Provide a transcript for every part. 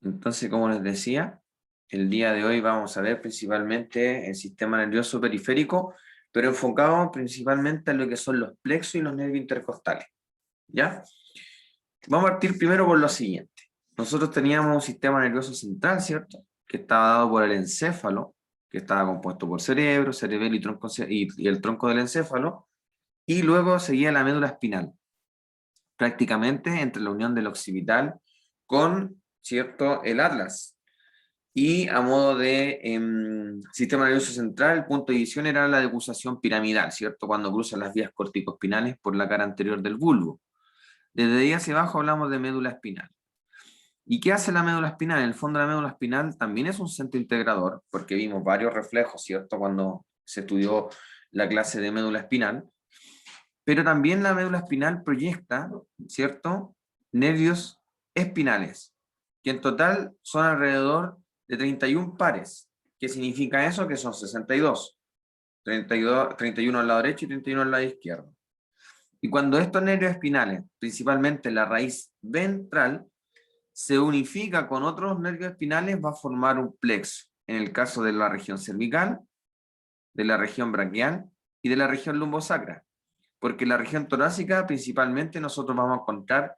Entonces, como les decía, el día de hoy vamos a ver principalmente el sistema nervioso periférico, pero enfocado principalmente en lo que son los plexos y los nervios intercostales. ¿Ya? Vamos a partir primero por lo siguiente. Nosotros teníamos un sistema nervioso central, ¿cierto? Que estaba dado por el encéfalo, que estaba compuesto por cerebro, cerebelo y el tronco del encéfalo, y luego seguía la médula espinal, prácticamente entre la unión del occipital con, ¿cierto?, el atlas. Y a modo de sistema nervioso central, el punto de división era la decusación piramidal, ¿cierto? Cuando cruzan las vías corticoespinales por la cara anterior del bulbo. Desde ahí hacia abajo hablamos de médula espinal. ¿Y qué hace la médula espinal? En el fondo la médula espinal también es un centro integrador, porque vimos varios reflejos, ¿cierto? Cuando se estudió la clase de médula espinal. Pero también la médula espinal proyecta, ¿cierto?, nervios espinales, que en total son alrededor de 31 pares. ¿Qué significa eso? Que son 62. 31 al lado derecho y 31 al lado izquierdo. Y cuando estos nervios espinales, principalmente la raíz ventral, se unifica con otros nervios espinales, va a formar un plexo. En el caso de la región cervical, de la región braquial y de la región lumbosacra. Porque en la región torácica principalmente nosotros vamos a encontrar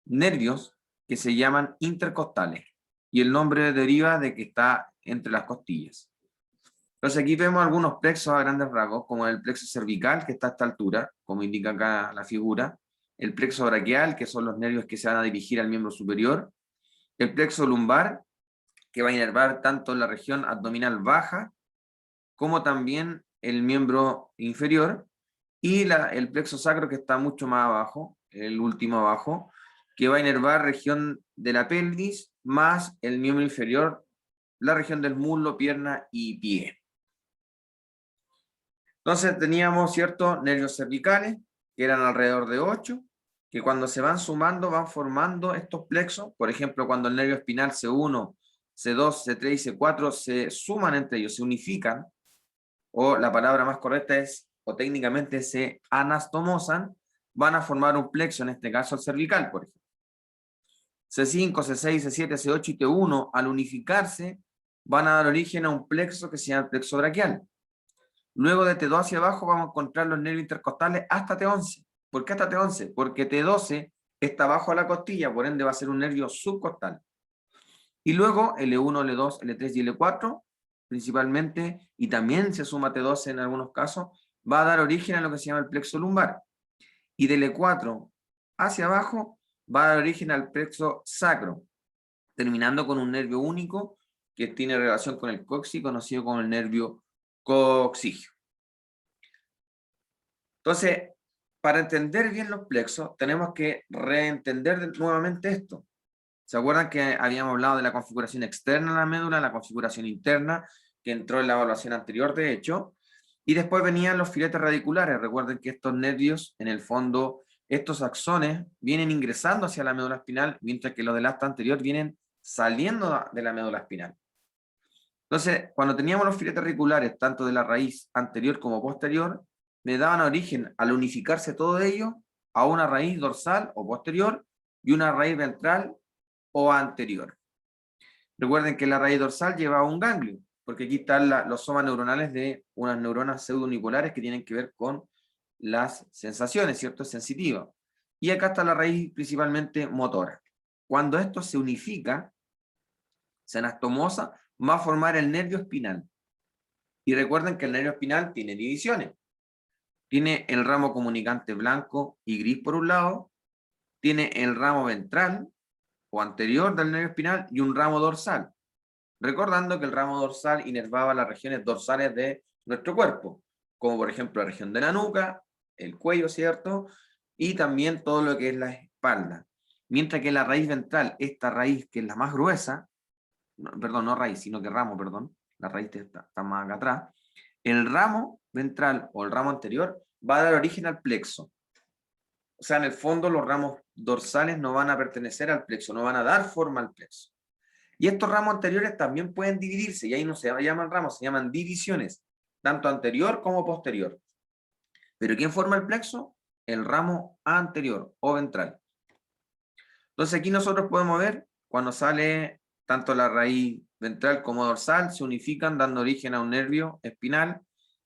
nervios que se llaman intercostales, y el nombre deriva de que está entre las costillas. Entonces aquí vemos algunos plexos a grandes rasgos, como el plexo cervical, que está a esta altura, como indica acá la figura, el plexo braquial, que son los nervios que se van a dirigir al miembro superior, el plexo lumbar, que va a inervar tanto la región abdominal baja, como también el miembro inferior, y el plexo sacro, que está mucho más abajo, el último abajo, que va a inervar región de la pelvis, más el miembro inferior, la región del muslo, pierna y pie. Entonces teníamos, ¿cierto?, nervios cervicales, que eran alrededor de 8, que cuando se van sumando van formando estos plexos. Por ejemplo, cuando el nervio espinal C1, C2, C3 y C4 se suman entre ellos, se unifican, o la palabra más correcta es, o técnicamente se anastomosan, van a formar un plexo, en este caso el cervical, por ejemplo. C5, C6, C7, C8 y T1, al unificarse, van a dar origen a un plexo que se llama el plexo braquial. Luego de T2 hacia abajo vamos a encontrar los nervios intercostales hasta T11. ¿Por qué hasta T11? Porque T12 está abajo de la costilla, por ende va a ser un nervio subcostal. Y luego L1, L2, L3 y L4, principalmente, y también se suma T12 en algunos casos, va a dar origen a lo que se llama el plexo lumbar. Y del L4 hacia abajo va a dar origen al plexo sacro, terminando con un nervio único que tiene relación con el coxis, conocido como el nervio coxígeo. Entonces, para entender bien los plexos, tenemos que reentender nuevamente esto. ¿Se acuerdan que habíamos hablado de la configuración externa de la médula, la configuración interna, que entró en la evaluación anterior, de hecho? Y después venían los filetes radiculares. Recuerden que estos nervios, en el fondo, estos axones, vienen ingresando hacia la médula espinal, mientras que los del asta anterior vienen saliendo de la médula espinal. Entonces, cuando teníamos los filetes radiculares, tanto de la raíz anterior como posterior, le daban origen, al unificarse todo ello, a una raíz dorsal o posterior y una raíz ventral o anterior. Recuerden que la raíz dorsal lleva un ganglio, porque aquí están los somas neuronales de unas neuronas pseudonipolares que tienen que ver con las sensaciones, ¿cierto? Es sensitiva. Y acá está la raíz principalmente motora. Cuando esto se unifica, se anastomosa, va a formar el nervio espinal. Y recuerden que el nervio espinal tiene divisiones. Tiene el ramo comunicante blanco y gris por un lado, tiene el ramo ventral o anterior del nervio espinal y un ramo dorsal. Recordando que el ramo dorsal inervaba las regiones dorsales de nuestro cuerpo, como por ejemplo la región de la nuca, el cuello, ¿cierto? Y también todo lo que es la espalda. Mientras que la raíz ventral, esta raíz que es la más gruesa, perdón, no raíz, sino que ramo, perdón, la raíz está más acá atrás, el ramo ventral o el ramo anterior va a dar origen al plexo. O sea, en el fondo los ramos dorsales no van a pertenecer al plexo, no van a dar forma al plexo. Y estos ramos anteriores también pueden dividirse, y ahí no se llaman ramos, se llaman divisiones, tanto anterior como posterior. ¿Pero quién forma el plexo? El ramo anterior o ventral. Entonces aquí nosotros podemos ver, cuando sale tanto la raíz ventral como dorsal, se unifican dando origen a un nervio espinal,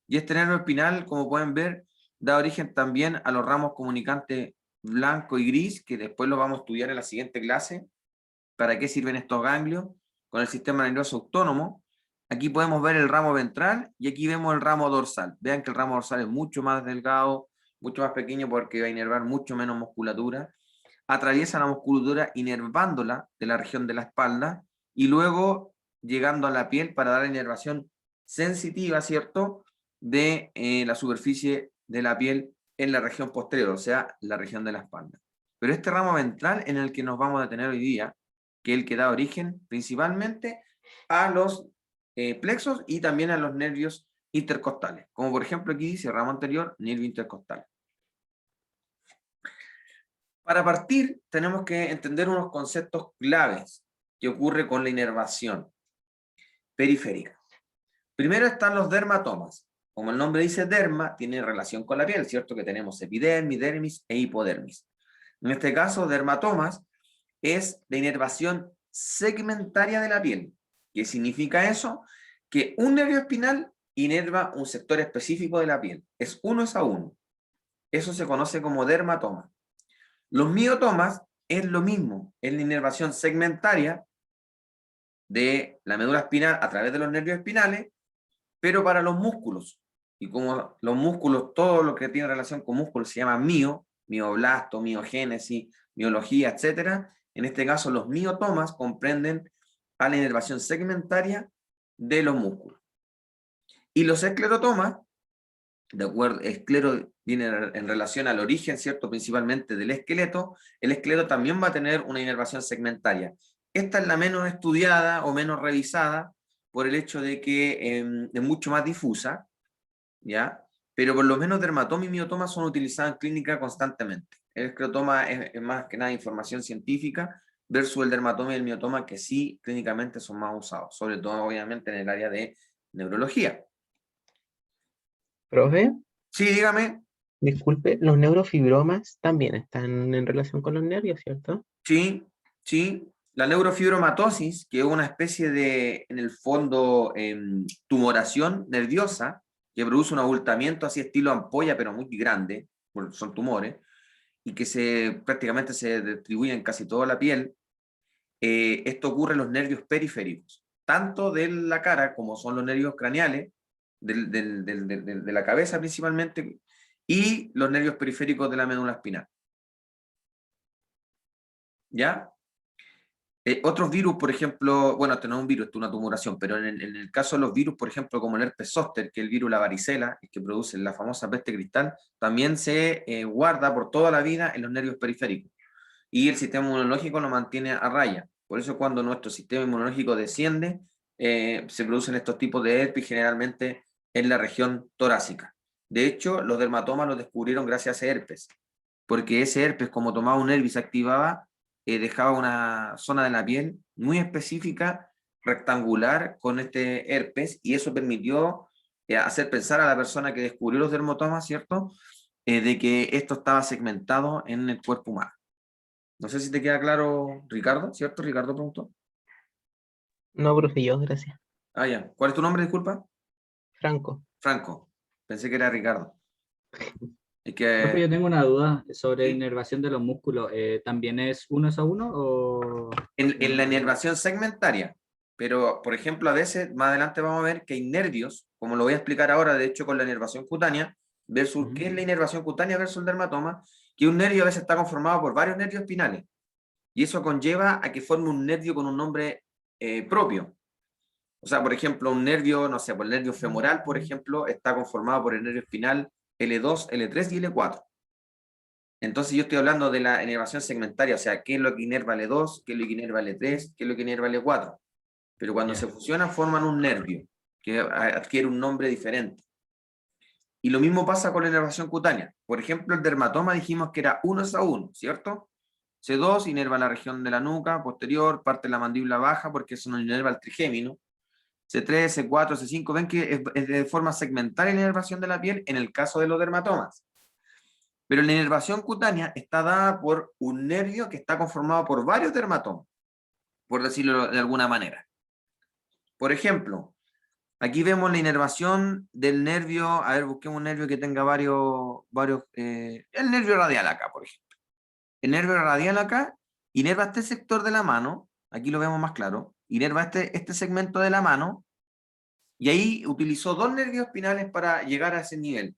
y este nervio espinal, como pueden ver, da origen también a los ramos comunicantes blanco y gris, que después lo vamos a estudiar en la siguiente clase. ¿Para qué sirven estos ganglios? Con el sistema nervioso autónomo. Aquí podemos ver el ramo ventral y aquí vemos el ramo dorsal. Vean que el ramo dorsal es mucho más delgado, mucho más pequeño porque va a inervar mucho menos musculatura. Atraviesa la musculatura inervándola de la región de la espalda y luego llegando a la piel para dar inervación sensitiva, ¿cierto? De la superficie de la piel en la región posterior, o sea, la región de la espalda. Pero este ramo ventral en el que nos vamos a detener hoy día, que es el que da origen principalmente a los plexos y también a los nervios intercostales, como por ejemplo aquí dice ramo anterior, nervio intercostal. Para partir, tenemos que entender unos conceptos claves que ocurre con la inervación periférica. Primero están los dermatomas. Como el nombre dice derma, tiene relación con la piel, ¿cierto? Que tenemos epidermis, dermis e hipodermis. En este caso, dermatomas es la inervación segmentaria de la piel. ¿Qué significa eso? Que un nervio espinal inerva un sector específico de la piel. Es uno a uno. Eso se conoce como dermatoma. Los miotomas es lo mismo, es la inervación segmentaria de la médula espinal a través de los nervios espinales, pero para los músculos. Y como los músculos, todo lo que tiene relación con músculos se llama mioblasto, miogénesis, miología, etc. En este caso, los miotomas comprenden a la inervación segmentaria de los músculos. Y los esclerotomas, de acuerdo, esclero viene en relación al origen, ¿cierto? Principalmente del esqueleto. El esqueleto también va a tener una inervación segmentaria. Esta es la menos estudiada o menos revisada por el hecho de que es mucho más difusa, ¿ya? Pero por lo menos dermatoma y miotoma son utilizados en clínica constantemente. El esclerotoma es más que nada información científica versus el dermatoma y el miotoma que sí clínicamente son más usados, sobre todo obviamente en el área de neurología. Profe, Sí, dígame. disculpe, los neurofibromas también están en relación con los nervios, ¿cierto? Sí, sí. La neurofibromatosis, que es una especie de, en el fondo, tumoración nerviosa, que produce un abultamiento así estilo ampolla, pero muy grande, son tumores, y que prácticamente se distribuyen en casi toda la piel. Esto ocurre en los nervios periféricos, tanto de la cara como son los nervios craneales, de la cabeza principalmente, y los nervios periféricos de la médula espinal. ¿Ya? Otros virus, por ejemplo, bueno, esto no es un virus, esto es una tumoración, pero en el caso de los virus, por ejemplo, como el herpes zóster, que es el virus la varicela, que produce la famosa peste cristal, también se guarda por toda la vida en los nervios periféricos. Y el sistema inmunológico lo mantiene a raya. Por eso cuando nuestro sistema inmunológico desciende, se producen estos tipos de herpes generalmente en la región torácica. De hecho, los dermatomas los descubrieron gracias a ese herpes, porque ese herpes, como tomaba un herpes, se activaba, dejaba una zona de la piel muy específica, rectangular, con este herpes, y eso permitió hacer pensar a la persona que descubrió los dermatomas, ¿cierto?, de que esto estaba segmentado en el cuerpo humano. No sé si te queda claro, Ricardo, ¿cierto? Ricardo preguntó. No, profe, yo, gracias. Ah, ya. ¿Cuál es tu nombre, disculpa? Franco. Franco. Pensé que era Ricardo. Es Profe, que yo tengo una duda sobre ¿sí? inervación de los músculos. ¿También es uno a uno o...? En la inervación segmentaria, pero por ejemplo, a veces, más adelante vamos a ver que hay nervios, como lo voy a explicar ahora, de hecho, con la inervación cutánea, versus qué es la inervación cutánea versus el dermatoma, que un nervio a veces está conformado por varios nervios espinales, y eso conlleva a que forme un nervio con un nombre propio. O sea, por ejemplo, un nervio, no sé, por el nervio femoral, por ejemplo, está conformado por el nervio espinal L2, L3 y L4. Entonces yo estoy hablando de la inervación segmentaria, o sea, qué es lo que inerva L2, qué es lo que inerva L3, qué es lo que inerva L4. Pero cuando se fusionan forman un nervio, que adquiere un nombre diferente. Y lo mismo pasa con la inervación cutánea. Por ejemplo, el dermatoma dijimos que era 1 a 1, ¿cierto? C2 inerva la región de la nuca posterior, parte de la mandíbula baja, porque eso no inerva el trigémino. C3, C4, C5, ven que es de forma segmental la inervación de la piel en el caso de los dermatomas. Pero la inervación cutánea está dada por un nervio que está conformado por varios dermatomas. por decirlo de alguna manera. Por ejemplo, aquí vemos la inervación del nervio, a ver, busquemos un nervio que tenga el nervio radial acá, por ejemplo. El nervio radial acá inerva este sector de la mano, aquí lo vemos más claro, inerva este segmento de la mano, y ahí utilizó dos nervios espinales para llegar a ese nivel,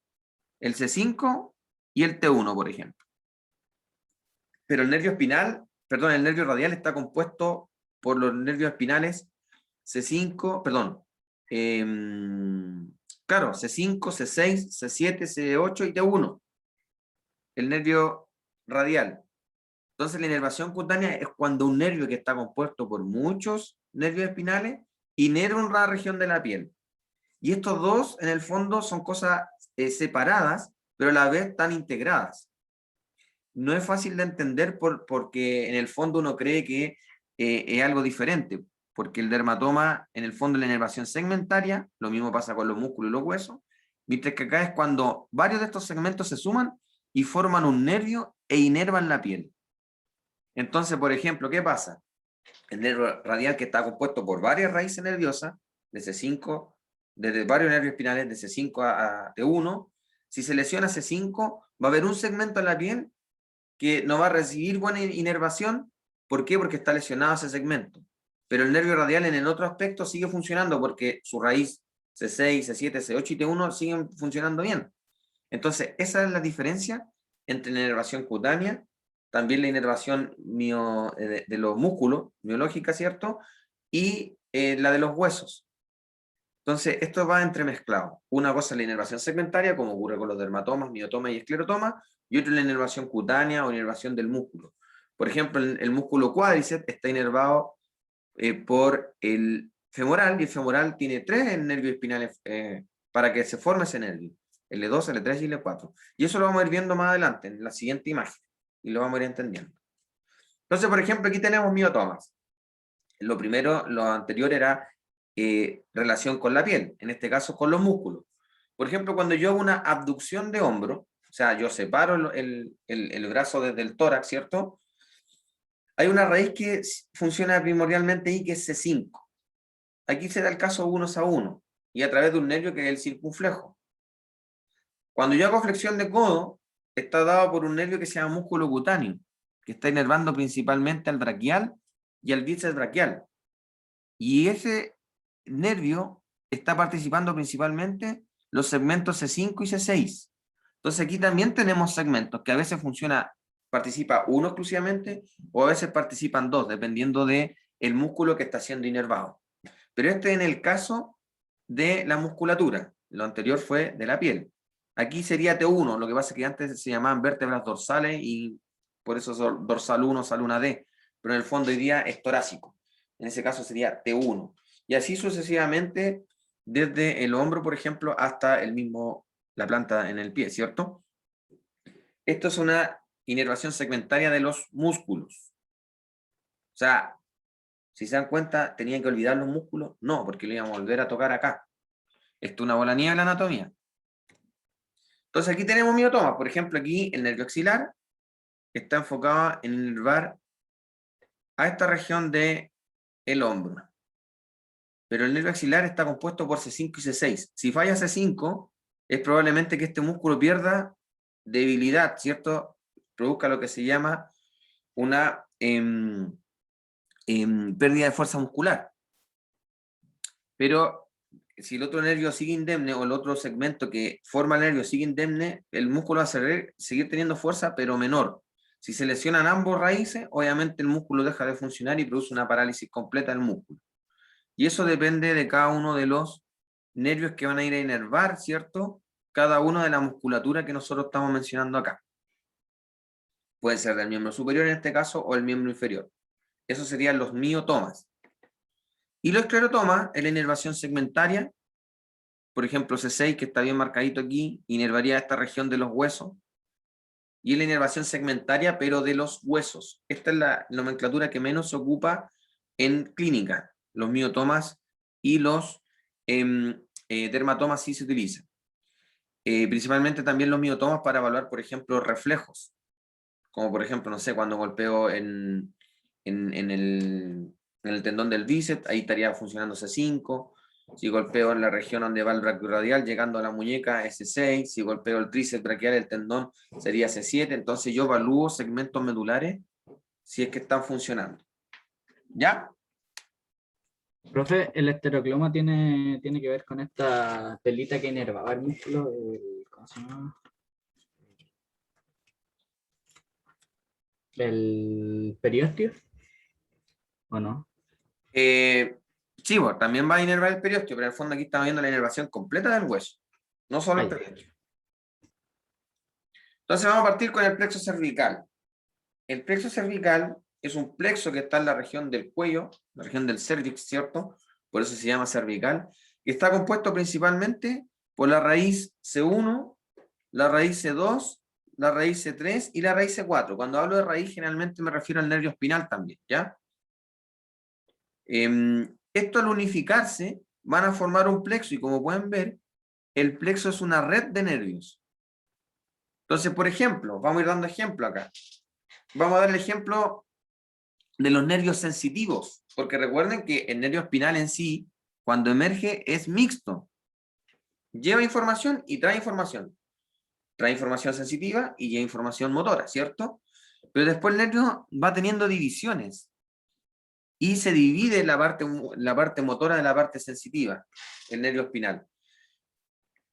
el C5 y el T1, por ejemplo. Pero el nervio espinal, perdón, el nervio radial está compuesto por los nervios espinales C5, perdón, claro, C5, C6, C7, C8 y T1, el nervio radial. Entonces la inervación cutánea es cuando un nervio que está compuesto por muchos nervios espinales inerva una región de la piel. Y estos dos, en el fondo, son cosas separadas, pero a la vez están integradas. No es fácil de entender porque en el fondo uno cree que es algo diferente, porque el dermatoma, en el fondo, es la inervación segmentaria, lo mismo pasa con los músculos y los huesos, mientras que acá es cuando varios de estos segmentos se suman y forman un nervio e inervan la piel. Entonces, por ejemplo, ¿qué pasa? El nervio radial, que está compuesto por varias raíces nerviosas, de C5, desde varios nervios espinales, de C5 a T1, si se lesiona C5, va a haber un segmento en la piel que no va a recibir buena inervación. ¿Por qué? Porque está lesionado ese segmento. Pero el nervio radial en el otro aspecto sigue funcionando porque su raíz C6, C7, C8 y T1 siguen funcionando bien. Entonces, esa es la diferencia entre la inervación cutánea, también la inervación de los músculos, miológica, ¿cierto? Y la de los huesos. Entonces, esto va entremezclado. Una cosa es la inervación segmentaria, como ocurre con los dermatomas, miotomas y esclerotomas, y otra es la inervación cutánea o inervación del músculo. Por ejemplo, el músculo cuádriceps está inervado por el femoral, y el femoral tiene 3 nervios espinales para que se forme ese nervio. L2, L3 y L4. Y eso lo vamos a ir viendo más adelante, en la siguiente imagen, y lo vamos a ir entendiendo. Entonces, por ejemplo, aquí tenemos miotomas. Lo primero, lo anterior era relación con la piel, en este caso con los músculos. Por ejemplo, cuando yo hago una abducción de hombro, o sea, yo separo el brazo desde el tórax, ¿cierto? Hay una raíz que funciona primordialmente ahí, que es C5. Aquí se da el caso 1 y a través de un nervio que es el circunflejo. Cuando yo hago flexión de codo, está dado por un nervio que se llama músculo cutáneo, que está inervando principalmente al braquial y al bíceps braquial. Y ese nervio está participando principalmente los segmentos C5 y C6. Entonces aquí también tenemos segmentos que a veces participa uno exclusivamente o a veces participan dos, dependiendo del músculo que está siendo inervado. Pero este es en el caso de la musculatura. Lo anterior fue de la piel. Aquí sería T1, lo que pasa es que antes se llamaban vértebras dorsales y por eso son dorsal 1, sal 1D, pero en el fondo hoy día es torácico. En ese caso sería T1. Y así sucesivamente desde el hombro, por ejemplo, hasta la planta en el pie, ¿cierto? Esto es una inervación segmentaria de los músculos. O sea, si se dan cuenta, ¿tenían que olvidar los músculos? No, porque lo íbamos a volver a tocar acá. Esto es una bola nieve en la anatomía. Entonces aquí tenemos miotomas. Por ejemplo, aquí el nervio axilar está enfocado en inervar a esta región del hombro. Pero el nervio axilar está compuesto por C5 y C6. Si falla C5, es probablemente que este músculo pierda debilidad, ¿cierto? Produzca lo que se llama una pérdida de fuerza muscular. Pero si el otro nervio sigue indemne o el otro segmento que forma el nervio sigue indemne, el músculo va a seguir teniendo fuerza, pero menor. Si se lesionan ambos raíces, obviamente el músculo deja de funcionar y produce una parálisis completa del músculo. Y eso depende de cada uno de los nervios que van a ir a inervar, ¿cierto? Cada uno de la musculatura que nosotros estamos mencionando acá. Puede ser del miembro superior en este caso o el miembro inferior. Esos serían los miotomas. Y los esclerotomas es la inervación segmentaria. Por ejemplo, C6, que está bien marcadito aquí, inervaría esta región de los huesos. Y es la inervación segmentaria, pero de los huesos. Esta es la nomenclatura que menos se ocupa en clínica. Los miotomas y los dermatomas sí se utilizan. Principalmente también los miotomas para evaluar, por ejemplo, reflejos. Como por ejemplo, no sé, cuando golpeo en en el tendón del bíceps, ahí estaría funcionando C5. Si golpeo en la región donde va el brachioradial, llegando a la muñeca, S6. Si golpeo el tríceps braquial, el tendón, sería C7. Entonces yo evalúo segmentos medulares si es que están funcionando. ¿Ya? Profe, el esterocloma tiene que ver con esta telita que inervaba el músculo, ¿cómo se llama? ¿El periósteo? ¿O no? Sí, bueno, también va a inervar el periósteo, pero en el fondo aquí estamos viendo la inervación completa del hueso, no solo el Ahí. periósteo. Entonces vamos a partir con el plexo cervical. El plexo cervical es un plexo que está en la región del cuello, la región del cervix, ¿cierto? Por eso se llama cervical, y está compuesto principalmente por la raíz C1, la raíz C2, la raíz C3 y la raíz C4. Cuando hablo de raíz, generalmente me refiero al nervio espinal también, ¿ya? Esto al unificarse van a formar un plexo, y como pueden ver, el plexo es una red de nervios. Entonces, por ejemplo, vamos a ir dando ejemplo acá. Vamos a dar el ejemplo de los nervios sensitivos, porque recuerden que el nervio espinal en sí, cuando emerge, es mixto. Lleva información y trae información. Trae información sensitiva y lleva información motora, ¿cierto? Pero después el nervio va teniendo divisiones y se divide la parte motora de la parte sensitiva, el nervio espinal.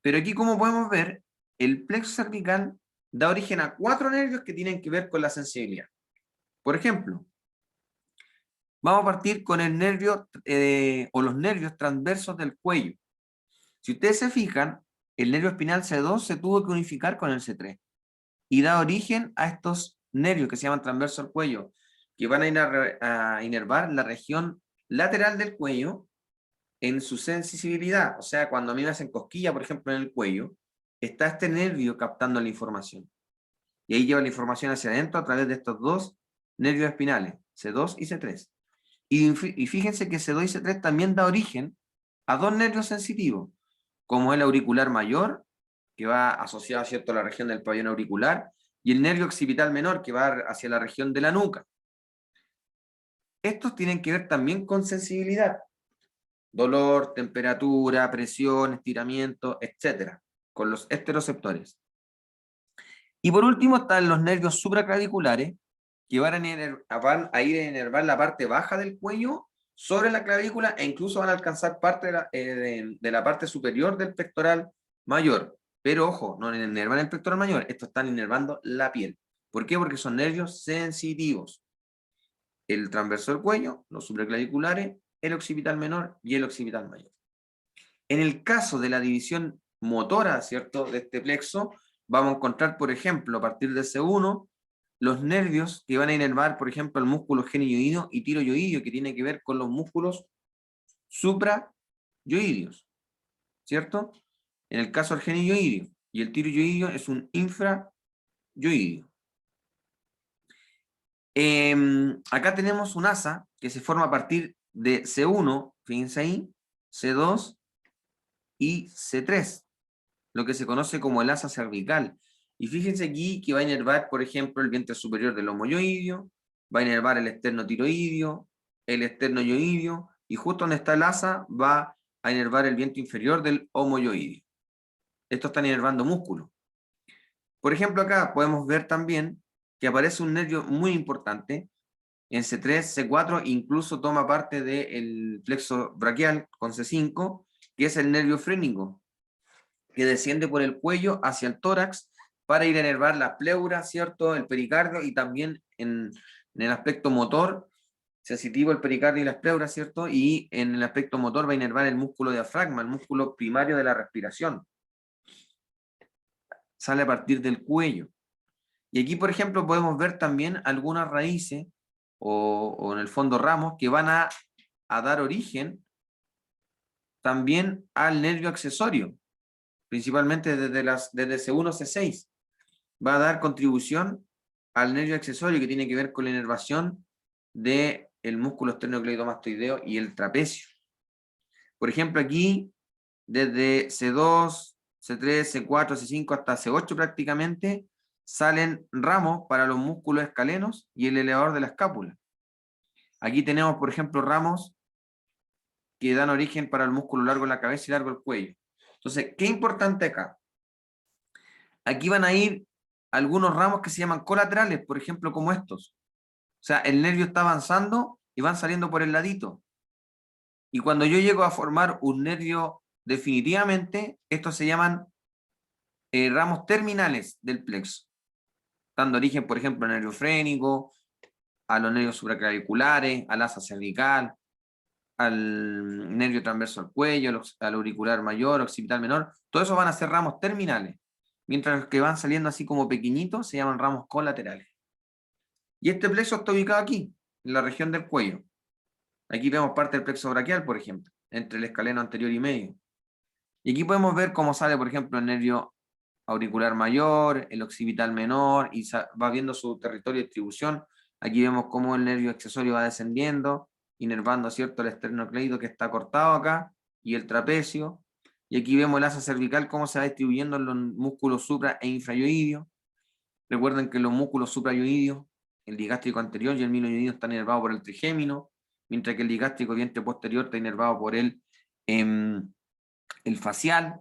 Pero aquí, como podemos ver, el plexo cervical da origen a 4 nervios que tienen que ver con la sensibilidad. Por ejemplo, vamos a partir con el nervio o los nervios transversos del cuello. Si ustedes se fijan, el nervio espinal C2 se tuvo que unificar con el C3 y da origen a estos nervios que se llaman transversos del cuello, que van a inervar la región lateral del cuello en su sensibilidad. O sea, cuando a mí me hacen cosquilla, por ejemplo, en el cuello, está este nervio captando la información. Y ahí lleva la información hacia adentro a través de estos dos nervios espinales, C2 y C3. Y fíjense que C2 y C3 también da origen a 2 nervios sensitivos, como el auricular mayor, que va asociado, ¿cierto?, a la región del pabellón auricular, y el nervio occipital menor, que va hacia la región de la nuca. Estos tienen que ver también con sensibilidad. Dolor, temperatura, presión, estiramiento, etc. Con los esteroceptores. Y por último están los nervios supraclaviculares, que van a ir a inervar la parte baja del cuello sobre la clavícula e incluso van a alcanzar parte de la parte superior del pectoral mayor. Pero ojo, no inervan el pectoral mayor, estos están inervando la piel. ¿Por qué? Porque son nervios sensitivos. El transverso del cuello, los supraclaviculares, el occipital menor y el occipital mayor. En el caso de la división motora, ¿cierto?, de este plexo, vamos a encontrar, por ejemplo, a partir de C1, los nervios que van a inervar, por ejemplo, el músculo genioideo y tiroyoideo, que tiene que ver con los músculos suprayoideos, ¿cierto? En el caso del genioideo y el tiroyoideo es un infrayoideo. Acá tenemos un asa que se forma a partir de C1, fíjense ahí, C2 y C3, lo que se conoce como el asa cervical. Y fíjense aquí que va a inervar, por ejemplo, el vientre superior del homoyoideo, va a inervar el esternotiroideo, el esternoyoideo, y justo donde está el asa va a inervar el vientre inferior del homoyoideo. Estos están inervando músculo. Por ejemplo, acá podemos ver también que aparece un nervio muy importante, en C3, C4, incluso toma parte del plexo braquial con C5, que es el nervio frénico, que desciende por el cuello hacia el tórax para ir a inervar la pleura, ¿cierto?, el pericardio, y también en el aspecto motor, sensitivo el pericardio y las pleuras, ¿cierto? Y en el aspecto motor va a inervar el músculo diafragma, el músculo primario de la respiración. Sale a partir del cuello. Y aquí, por ejemplo, podemos ver también algunas raíces o en el fondo ramos que van a dar origen también al nervio accesorio, principalmente desde C1 C6. Va a dar contribución al nervio accesorio que tiene que ver con la inervación del músculo esternocleidomastoideo y el trapecio. Por ejemplo, aquí, desde C2, C3, C4, C5 hasta C8 prácticamente, salen ramos para los músculos escalenos y el elevador de la escápula. Aquí tenemos, por ejemplo, ramos que dan origen para el músculo largo de la cabeza y largo del cuello. Entonces, ¿qué es importante acá? Aquí van a ir algunos ramos que se llaman colaterales, por ejemplo, como estos. O sea, el nervio está avanzando y van saliendo por el ladito. Y cuando yo llego a formar un nervio definitivamente, estos se llaman ramos terminales del plexo, dando origen, por ejemplo, al nervio frénico, a los nervios supraclaviculares, al asa cervical, al nervio transverso al cuello, al auricular mayor, occipital menor. Todo eso van a ser ramos terminales, mientras los que van saliendo así como pequeñitos se llaman ramos colaterales. Y este plexo está ubicado aquí, en la región del cuello. Aquí vemos parte del plexo braquial, por ejemplo, entre el escaleno anterior y medio. Y aquí podemos ver cómo sale, por ejemplo, el nervio auricular mayor, el occipital menor, y va viendo su territorio de distribución. Aquí vemos cómo el nervio accesorio va descendiendo, inervando, ¿cierto?, el esternocleido que está cortado acá, y el trapecio. Y aquí vemos el asa cervical, cómo se va distribuyendo en los músculos supra e infrayoidios. Recuerden que los músculos suprayoidios, el digástrico anterior y el miloyoideo, están inervados por el trigémino, mientras que el digástrico vientre posterior está inervado por el facial.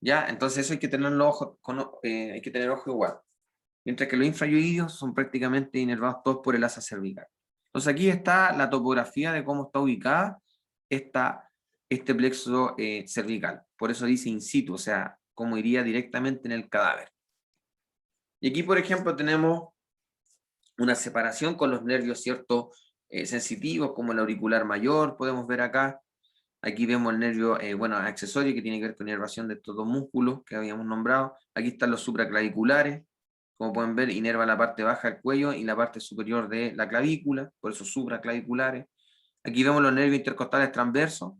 ¿Ya? Entonces eso hay que tenerlo hay que tener ojo igual. Mientras que los infrayoidios son prácticamente inervados todos por el asa cervical. Entonces aquí está la topografía de cómo está ubicada este plexo cervical. Por eso dice in situ, o sea, cómo iría directamente en el cadáver. Y aquí, por ejemplo, tenemos una separación con los nervios, ¿cierto?, sensitivos, como el auricular mayor, podemos ver acá. Aquí vemos el nervio, accesorio, que tiene que ver con inervación de estos dos músculos que habíamos nombrado. Aquí están los supraclaviculares. Como pueden ver, inerva la parte baja del cuello y la parte superior de la clavícula, por eso supraclaviculares. Aquí vemos los nervios intercostales transversos,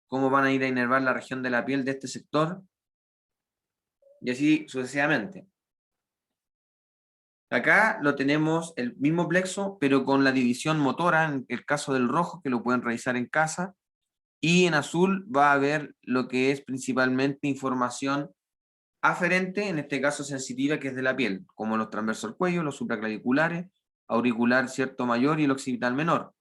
cómo van a ir a inervar la región de la piel de este sector, y así sucesivamente. Acá lo tenemos el mismo plexo, pero con la división motora, en el caso del rojo, que lo pueden revisar en casa. Y en azul va a haber lo que es principalmente información aferente, en este caso sensitiva, que es de la piel, como los transversos del cuello, los supraclaviculares, auricular, ¿cierto?, mayor, y el occipital menor.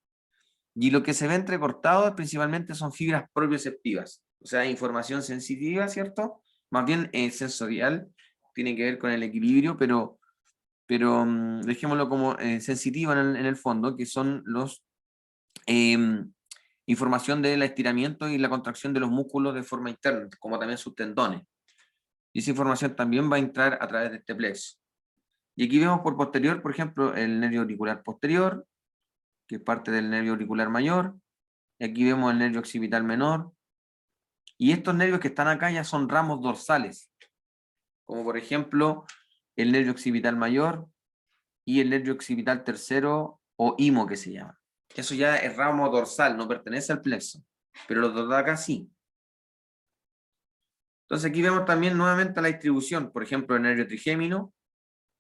Y lo que se ve entrecortado principalmente son fibras propioceptivas, o sea, información sensitiva, ¿cierto? Más bien sensorial, tiene que ver con el equilibrio, pero dejémoslo como sensitivo en el fondo, que son los... información del estiramiento y la contracción de los músculos de forma interna, como también sus tendones. Y esa información también va a entrar a través de este plexo. Y aquí vemos por posterior, por ejemplo, el nervio auricular posterior, que es parte del nervio auricular mayor. Y aquí vemos el nervio occipital menor. Y estos nervios que están acá ya son ramos dorsales, como por ejemplo el nervio occipital mayor y el nervio occipital tercero, o IMO, que se llama. Eso ya es ramo dorsal, no pertenece al plexo, pero los dos de acá sí. Entonces aquí vemos también nuevamente la distribución, por ejemplo, el nervio trigémino,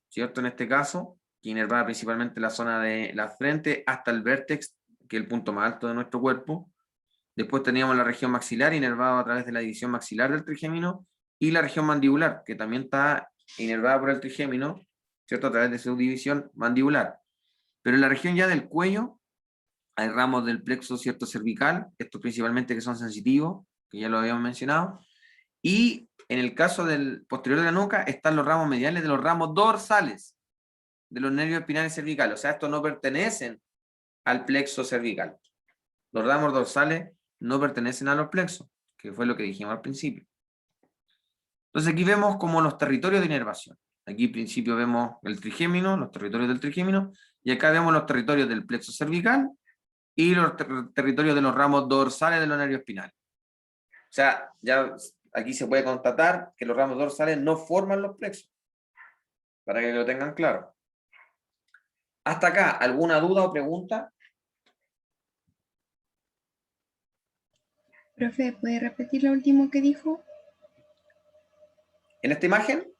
¿cierto? En este caso, que inerva principalmente la zona de la frente hasta el vértex, que es el punto más alto de nuestro cuerpo. Después teníamos la región maxilar, inervada a través de la división maxilar del trigémino, y la región mandibular, que también está inervada por el trigémino, ¿cierto?, a través de su división mandibular. Pero en la región ya del cuello, hay ramos del plexo, ¿cierto?, cervical, estos principalmente que son sensitivos, que ya lo habíamos mencionado, y en el caso del posterior de la nuca están los ramos mediales de los ramos dorsales de los nervios espinales cervicales. O sea, estos no pertenecen al plexo cervical. Los ramos dorsales no pertenecen a los plexos, que fue lo que dijimos al principio. Entonces aquí vemos como los territorios de inervación. Aquí al principio vemos el trigémino, los territorios del trigémino, y acá vemos los territorios del plexo cervical y los territorios de los ramos dorsales de los nervios espinales. O sea, ya aquí se puede constatar que los ramos dorsales no forman los plexos, para que lo tengan claro. Hasta acá, ¿alguna duda o pregunta? Profe, ¿puede repetir lo último que dijo? ¿En esta imagen?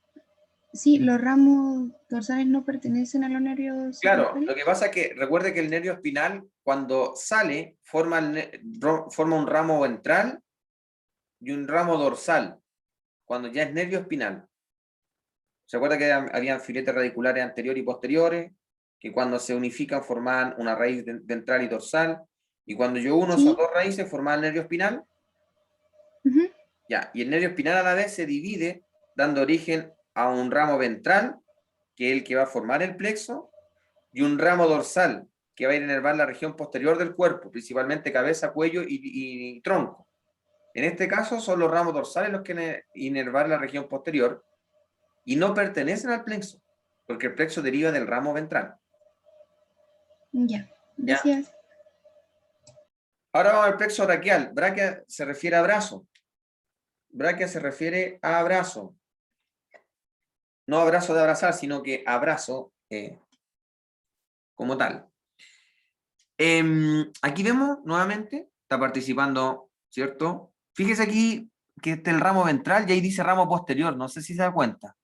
Sí, los ramos dorsales no pertenecen a los nervios Claro, cervicales. lo que pasa es que recuerde que el nervio espinal, cuando sale, forma un ramo ventral y un ramo dorsal, cuando ya es nervio espinal. ¿Se acuerda que habían filetes radiculares anteriores y posteriores? que cuando se unifican formaban una raíz ventral y dorsal, y cuando yo uno Sí. esas dos raíces formaba el nervio espinal. Ujú. Ya, y el nervio espinal a la vez se divide, dando origen a un ramo ventral, que es el que va a formar el plexo, y un ramo dorsal, que va a inervar la región posterior del cuerpo, principalmente cabeza, cuello y tronco. En este caso son los ramos dorsales los que inervan la región posterior y no pertenecen al plexo, porque el plexo deriva del ramo ventral. Ya, gracias. Ahora vamos al plexo braquial. Braquia se refiere a brazo. Braquia se refiere a brazo. No abrazo de abrazar, sino que abrazo como tal. Aquí vemos nuevamente, está participando, ¿cierto? Fíjese aquí que este es el ramo ventral y ahí dice ramo posterior, no sé si se da cuenta,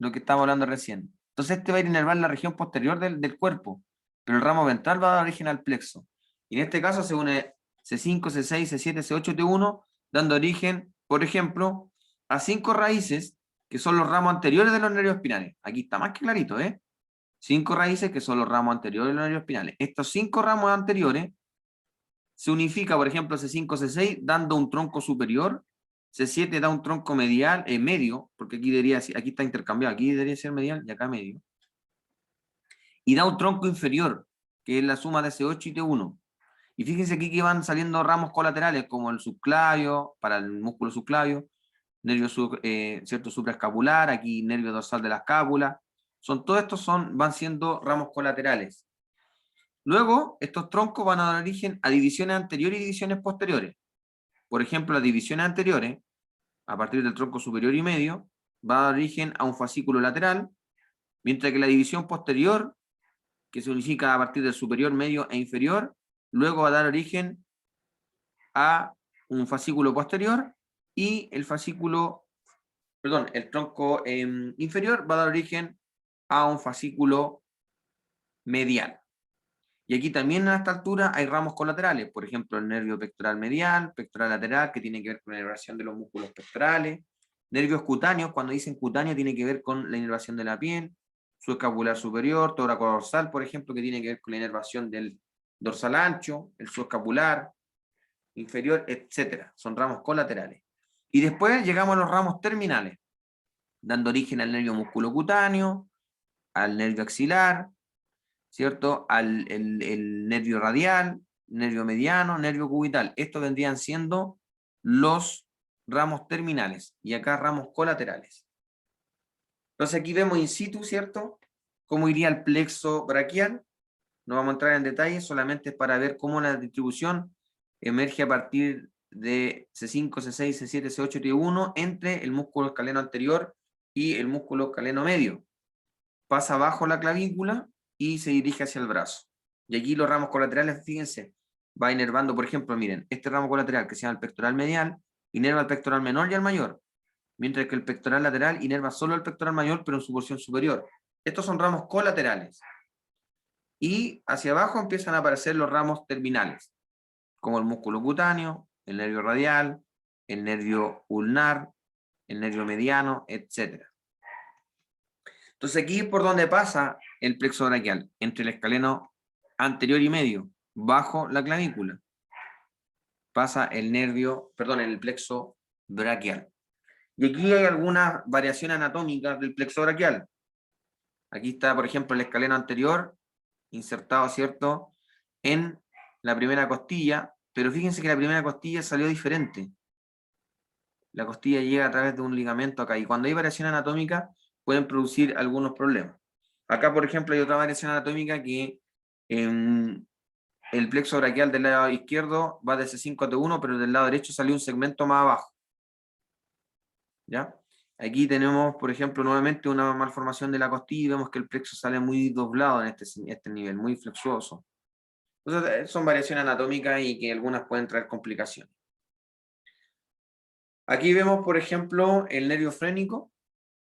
lo que estamos hablando recién. Entonces este va a inervar la región posterior del cuerpo, pero el ramo ventral va a dar origen al plexo. Y en este caso se une C5, C6, C7, C8, T1, dando origen, por ejemplo, a 5 raíces, que son los ramos anteriores de los nervios espinales. Aquí está más que clarito, ¿eh? 5 raíces que son los ramos anteriores de los nervios espinales. Estos 5 ramos anteriores se unifica, por ejemplo, C5, C6, dando un tronco superior. C7 da un tronco medial, medio, porque aquí está intercambiado, aquí debería ser medial y acá medio. Y da un tronco inferior, que es la suma de C8 y T1. Y fíjense aquí que van saliendo ramos colaterales, como el subclavio, para el músculo subclavio, nervio cierto, supraescapular, aquí nervio dorsal de la escápula. Todos estos van siendo ramos colaterales. Luego, estos troncos van a dar origen a divisiones anteriores y divisiones posteriores. Por ejemplo, las divisiones anteriores, a partir del tronco superior y medio, va a dar origen a un fascículo lateral, mientras que la división posterior, que se unifica a partir del superior, medio e inferior, luego va a dar origen a un fascículo posterior, y el tronco inferior va a dar origen a un fascículo medial. Y aquí también a esta altura hay ramos colaterales, por ejemplo, el nervio pectoral medial, pectoral lateral, que tiene que ver con la inervación de los músculos pectorales, nervios cutáneos, cuando dicen cutáneo tiene que ver con la inervación de la piel, subescapular superior, tóraco-dorsal, por ejemplo, que tiene que ver con la inervación del dorsal ancho, el subescapular inferior, etc. Son ramos colaterales. Y después llegamos a los ramos terminales, dando origen al nervio musculocutáneo, al nervio axilar, ¿cierto? El nervio radial, nervio mediano, nervio cubital. Estos vendrían siendo los ramos terminales y acá ramos colaterales. Entonces aquí vemos in situ, ¿cierto? Cómo iría el plexo braquial. No vamos a entrar en detalle, solamente es para ver cómo la distribución emerge a partir de C5, C6, C7, C8, T1 entre el músculo escaleno anterior y el músculo escaleno medio. Pasa bajo la clavícula y se dirige hacia el brazo. Y aquí los ramos colaterales, fíjense, va inervando, por ejemplo, miren, este ramo colateral que se llama el pectoral medial, inerva el pectoral menor y al mayor, mientras que el pectoral lateral inerva solo el pectoral mayor, pero en su porción superior. Estos son ramos colaterales. Y hacia abajo empiezan a aparecer los ramos terminales, como el músculo cutáneo, el nervio radial, el nervio ulnar, el nervio mediano, etc. Entonces aquí es por donde pasa el plexo braquial, entre el escaleno anterior y medio, bajo la clavícula. Pasa el plexo braquial. Y aquí hay algunas variaciones anatómicas del plexo braquial. Aquí está, por ejemplo, el escaleno anterior, insertado, ¿cierto?, en la primera costilla, pero fíjense que la primera costilla salió diferente. La costilla llega a través de un ligamento acá, y cuando hay variación anatómica pueden producir algunos problemas. Acá, por ejemplo, hay otra variación anatómica que el plexo braquial del lado izquierdo va de C5 a T1, pero del lado derecho salió un segmento más abajo. ¿Ya? Aquí tenemos, por ejemplo, nuevamente una malformación de la costilla y vemos que el plexo sale muy doblado en este nivel, muy flexuoso. Entonces, son variaciones anatómicas y que algunas pueden traer complicaciones. Aquí vemos, por ejemplo, el nervio frénico,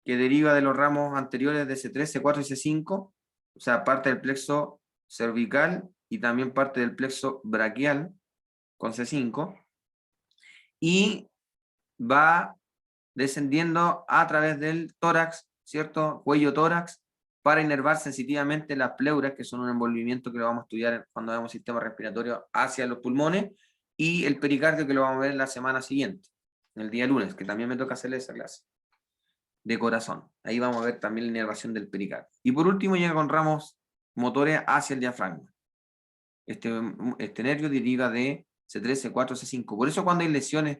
que deriva de los ramos anteriores de C3, C4 y C5, o sea, parte del plexo cervical y también parte del plexo braquial con C5, y va descendiendo a través del tórax, ¿cierto? Cuello tórax, para inervar sensitivamente las pleuras, que son un envolvimiento que lo vamos a estudiar cuando veamos sistema respiratorio hacia los pulmones, y el pericardio, que lo vamos a ver la semana siguiente, el día lunes, que también me toca hacerle esa clase de corazón. Ahí vamos a ver también la inervación del pericardio. Y por último llega con ramos motores hacia el diafragma. Este nervio deriva de C3, C4, C5. Por eso cuando hay lesiones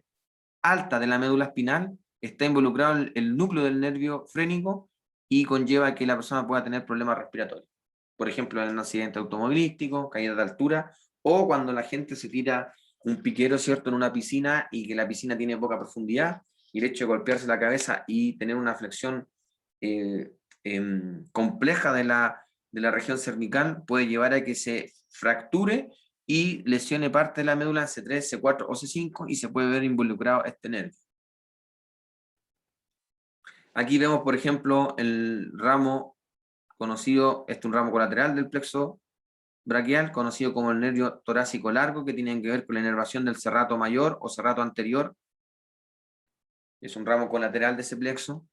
altas de la médula espinal, está involucrado el núcleo del nervio frénico y conlleva que la persona pueda tener problemas respiratorios. Por ejemplo, en un accidente automovilístico, caída de altura, o cuando la gente se tira un piquero, ¿cierto?, en una piscina y que la piscina tiene poca profundidad, y el hecho de golpearse la cabeza y tener una flexión compleja de la región cervical puede llevar a que se fracture y lesione parte de la médula C3, C4 o C5 y se puede ver involucrado este nervio. Aquí vemos, por ejemplo, el ramo conocido, este es un ramo colateral del plexo braquial, conocido como el nervio torácico largo, que tiene que ver con la inervación del serrato mayor o serrato anterior. Es un ramo colateral de ese plexo.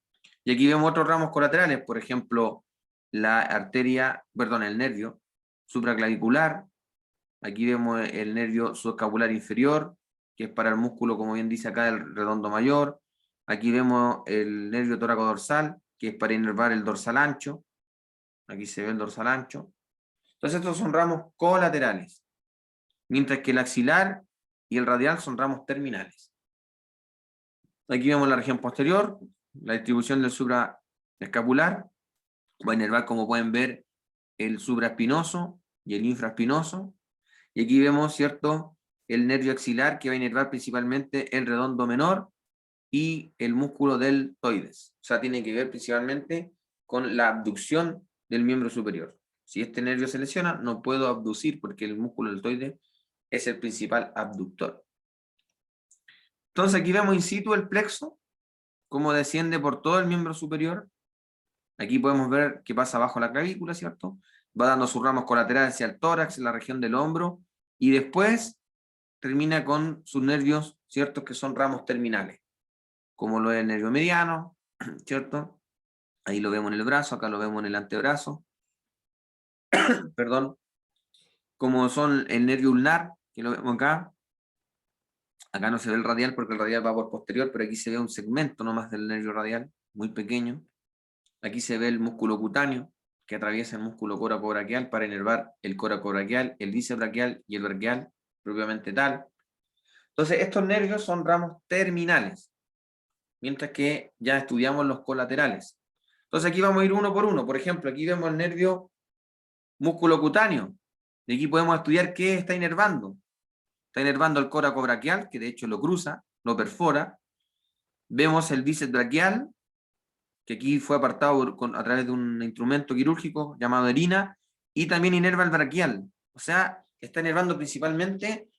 Y aquí vemos otros ramos colaterales, por ejemplo, la arteria, perdón, el nervio supraclavicular. Aquí vemos el nervio subescapular inferior, que es para el músculo, como bien dice acá, el redondo mayor. Aquí vemos el nervio tóraco-dorsal, que es para inervar el dorsal ancho. Aquí se ve el dorsal ancho. Entonces estos son ramos colaterales, mientras que el axilar y el radial son ramos terminales. Aquí vemos la región posterior, la distribución del supraescapular. Va a inervar, como pueden ver, el supraespinoso y el infraespinoso. Y aquí vemos, ¿cierto?, el nervio axilar, que va a inervar principalmente el redondo menor y el músculo deltoides. O sea, tiene que ver principalmente con la abducción del miembro superior. Si este nervio se lesiona, no puedo abducir porque el músculo deltoide es el principal abductor. Entonces aquí vemos in situ el plexo, cómo desciende por todo el miembro superior. Aquí podemos ver que pasa bajo la clavícula, ¿cierto? Va dando sus ramos colaterales hacia el tórax, en la región del hombro, y después termina con sus nervios, ¿cierto?, que son ramos terminales, como lo es el nervio mediano, ¿cierto? Ahí lo vemos en el brazo, acá lo vemos en el antebrazo, perdón, como son el nervio ulnar, que lo vemos acá. Acá no se ve el radial porque el radial va por posterior, pero aquí se ve un segmento nomás del nervio radial, muy pequeño. Aquí se ve el músculo cutáneo, que atraviesa el músculo coracobraquial para inervar el coracobraquial, el bíceps braquial y el braquial, propiamente tal. Entonces, estos nervios son ramos terminales, mientras que ya estudiamos los colaterales. Entonces, aquí vamos a ir uno por uno. Por ejemplo, aquí vemos el nervio músculo cutáneo. Y aquí podemos estudiar qué está inervando. Está inervando el coracobraquial, que de hecho lo cruza, lo perfora. Vemos el bíceps braquial, que aquí fue apartado a través de un instrumento quirúrgico llamado herina, y también inerva el braquial. O sea, está inervando principalmente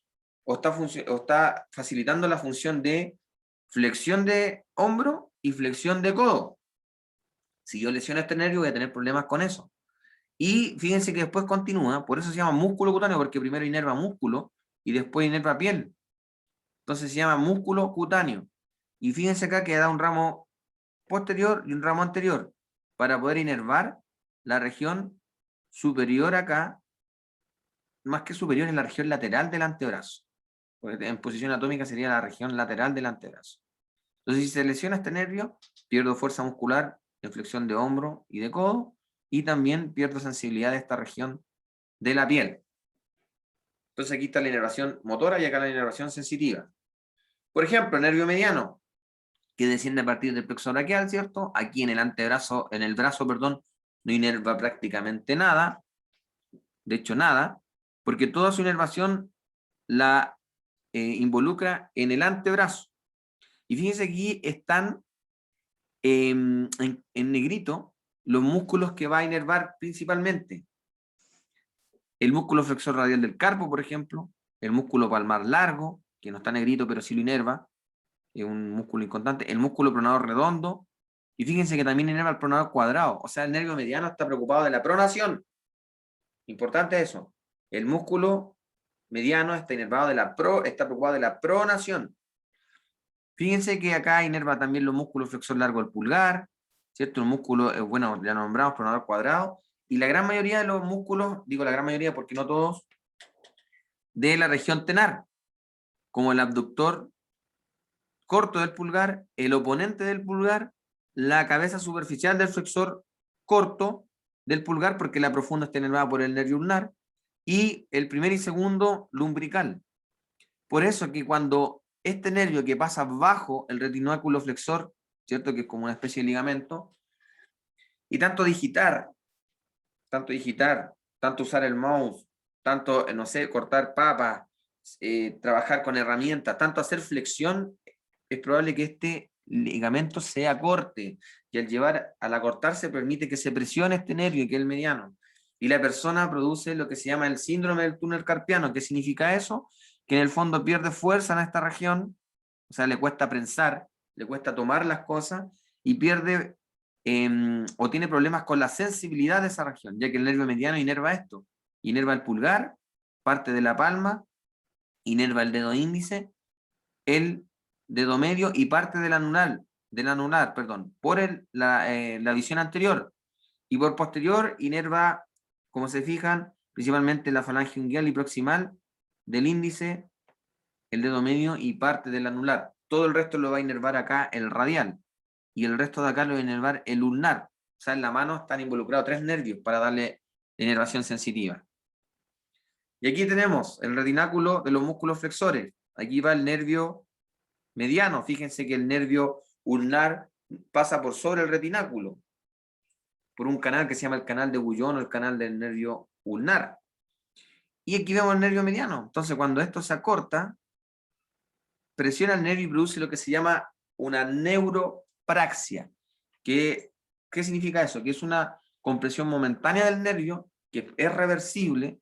o está facilitando la función de flexión de hombro y flexión de codo. Si yo lesiono este nervio voy a tener problemas con eso. Y fíjense que después continúa, por eso se llama músculo cutáneo, porque primero inerva músculo y después inerva piel. Entonces se llama músculo cutáneo. Y fíjense acá que da un ramo posterior y un ramo anterior para poder inervar la región superior acá, más que superior, en la región lateral del antebrazo. Porque en posición atómica sería la región lateral del antebrazo. Entonces, si se lesiona este nervio, pierdo fuerza muscular en flexión de hombro y de codo, y también pierdo sensibilidad de esta región de la piel. Entonces aquí está la inervación motora y acá la inervación sensitiva. Por ejemplo, el nervio mediano, que desciende a partir del plexo braquial, ¿cierto? Aquí en el antebrazo, en el brazo, perdón, no inerva prácticamente nada, de hecho nada, porque toda su inervación la involucra en el antebrazo. Y fíjense aquí están en negrito los músculos que va a inervar principalmente. El músculo flexor radial del carpo, por ejemplo, el músculo palmar largo, que no está negrito pero sí lo inerva, es un músculo inconstante, el músculo pronador redondo, y fíjense que también inerva el pronador cuadrado, o sea, el nervio mediano está preocupado de la pronación. Importante eso. El músculo mediano está inervado está preocupado de la pronación. Fíjense que acá inerva también los músculos flexor largo del pulgar, ¿cierto? El músculo, bueno, ya nombramos pronador cuadrado, y la gran mayoría de los músculos, digo la gran mayoría porque no todos, de la región tenar, como el abductor corto del pulgar, el oponente del pulgar, la cabeza superficial del flexor corto del pulgar, porque la profunda está inervada por el nervio ulnar, y el primer y segundo lumbrical. Por eso que cuando este nervio que pasa bajo el retináculo flexor, ¿cierto? Que es como una especie de ligamento, y tanto digitar, tanto usar el mouse, tanto, no sé, cortar papas, trabajar con herramientas, tanto hacer flexión, es probable que este ligamento se acorte, y al llevar al acortarse permite que se presione este nervio, que es el mediano, y la persona produce lo que se llama el síndrome del túnel carpiano. ¿Qué significa eso? Que en el fondo pierde fuerza en esta región, o sea, le cuesta prensar, le cuesta tomar las cosas, y pierde o tiene problemas con la sensibilidad de esa región, ya que el nervio mediano inerva esto, inerva el pulgar, parte de la palma, inerva el dedo índice, el dedo medio y parte del anular, perdón, por la visión anterior, y por posterior inerva, como se fijan, principalmente la falange unguial y proximal del índice, el dedo medio y parte del anular. Todo el resto lo va a inervar acá el radial, y el resto de acá lo va a inervar el ulnar. O sea, en la mano están involucrados 3 nervios para darle inervación sensitiva. Y aquí tenemos el retináculo de los músculos flexores. Aquí va el nervio mediano. Fíjense que el nervio ulnar pasa por sobre el retináculo, por un canal que se llama el canal de Bouillon o el canal del nervio ulnar. Y aquí vemos el nervio mediano. Entonces, cuando esto se acorta, presiona el nervio y produce lo que se llama una neuropraxia. ¿Qué significa eso? Que es una compresión momentánea del nervio, que es reversible,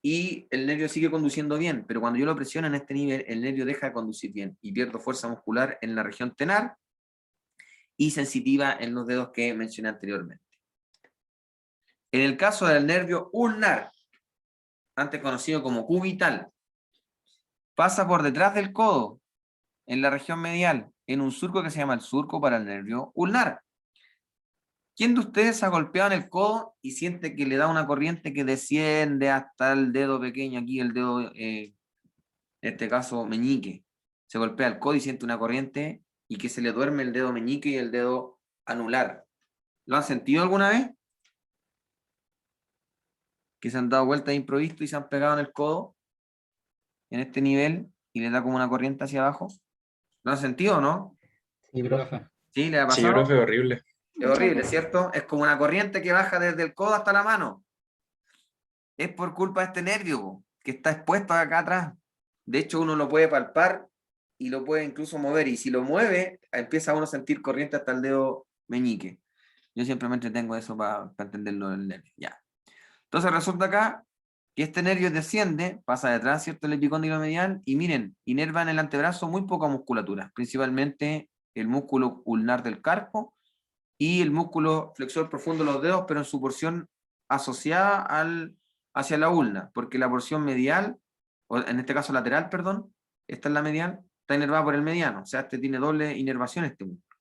y el nervio sigue conduciendo bien, pero cuando yo lo presiono en este nivel, el nervio deja de conducir bien, y pierdo fuerza muscular en la región tenar, y sensitiva en los dedos que mencioné anteriormente. En el caso del nervio ulnar, antes conocido como cubital, pasa por detrás del codo, en la región medial, en un surco que se llama el surco para el nervio ulnar. ¿Quién de ustedes ha golpeado en el codo y siente que le da una corriente que desciende hasta el dedo pequeño, aquí el dedo, en este caso meñique? Se golpea el codo y siente una corriente y que se le duerme el dedo meñique y el dedo anular. ¿Lo han sentido alguna vez? Que se han dado vueltas de improviso y se han pegado en el codo, en este nivel, y le da como una corriente hacia abajo. ¿Lo han sentido o no? Sí, Sí, profe. profe. ¿Sí? ¿Le ha Sí, pasado? profe, horrible. Es horrible, ¿cierto? Es como una corriente que baja desde el codo hasta la mano. Es por culpa de este nervio que está expuesto acá atrás. De hecho, uno lo puede palpar y lo puede incluso mover. Y si lo mueve, empieza uno a sentir corriente hasta el dedo meñique. Yo simplemente tengo eso para entenderlo del nervio. Ya. Entonces resulta acá que este nervio desciende, pasa detrás, ¿cierto? El epicóndilo medial, y miren, inerva en el antebrazo muy poca musculatura, principalmente el músculo ulnar del carpo y el músculo flexor profundo de los dedos, pero en su porción asociada hacia la ulna, porque la porción medial, o en este caso lateral, perdón, esta es la medial, está inervada por el mediano, o sea, este tiene doble inervación este músculo.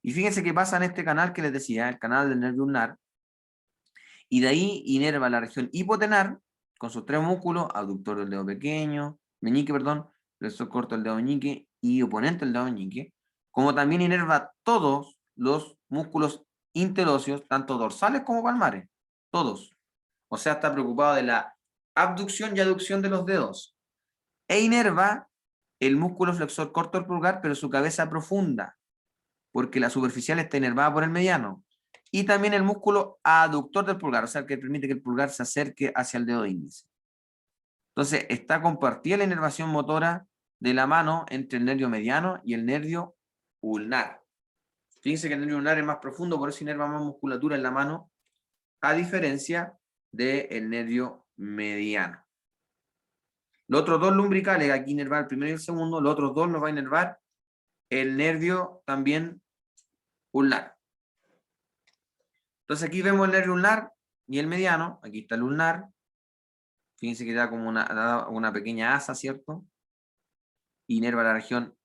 Y fíjense qué pasa en este canal que les decía, el canal del nervio ulnar, y de ahí inerva la región hipotenar, con sus 3 músculos, abductor del dedo pequeño, meñique, perdón, flexor corto del dedo meñique y oponente del dedo meñique, como también inerva todos los músculos interóseos, tanto dorsales como palmares, todos. O sea, está preocupado de la abducción y aducción de los dedos. E inerva el músculo flexor corto del pulgar, pero su cabeza profunda, porque la superficial está inervada por el mediano. Y también el músculo aductor del pulgar, o sea, que permite que el pulgar se acerque hacia el dedo índice. Entonces, está compartida la inervación motora de la mano entre el nervio mediano y el nervio ulnar. Fíjense que el nervio ulnar es más profundo, por eso inerva más musculatura en la mano, a diferencia del nervio mediano. Los otros 2 lumbricales, aquí inerva el primero y el segundo, los otros 2 los va a inervar el nervio también ulnar. Entonces aquí vemos el nervio ulnar y el mediano, aquí está el ulnar, fíjense que da como una pequeña asa, ¿cierto? Inerva la región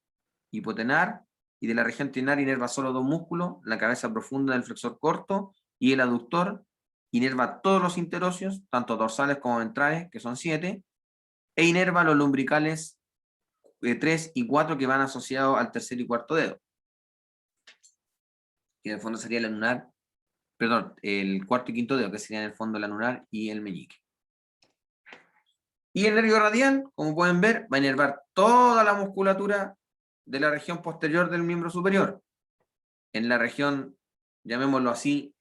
hipotenar, y de la región trinaria inerva solo dos músculos, la cabeza profunda del flexor corto y el aductor, inerva todos los interóseos, tanto dorsales como ventrales, que son 7, e inerva los lumbricales 3 y 4 que van asociados al tercer y cuarto dedo, que en el fondo sería el anular, perdón, el cuarto y quinto dedo, que sería en el fondo el anular y el meñique. Y el nervio radial, como pueden ver, va a inervar toda la musculatura de la región posterior del miembro superior. En la región, llamémoslo así,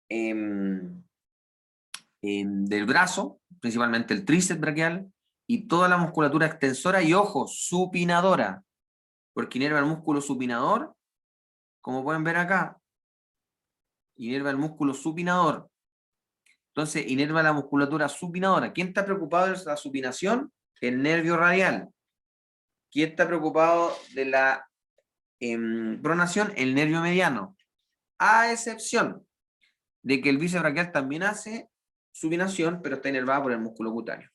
del brazo, principalmente el tríceps braquial, y toda la musculatura extensora y, ojo, supinadora, porque inerva el músculo supinador, como pueden ver acá, inerva el músculo supinador. Entonces, inerva la musculatura supinadora. ¿Quién está preocupado de la supinación? El nervio radial. ¿Quién está preocupado de la pronación? El nervio mediano. A excepción de que el bíceps braquial también hace supinación, pero está inervado por el músculo cutáneo.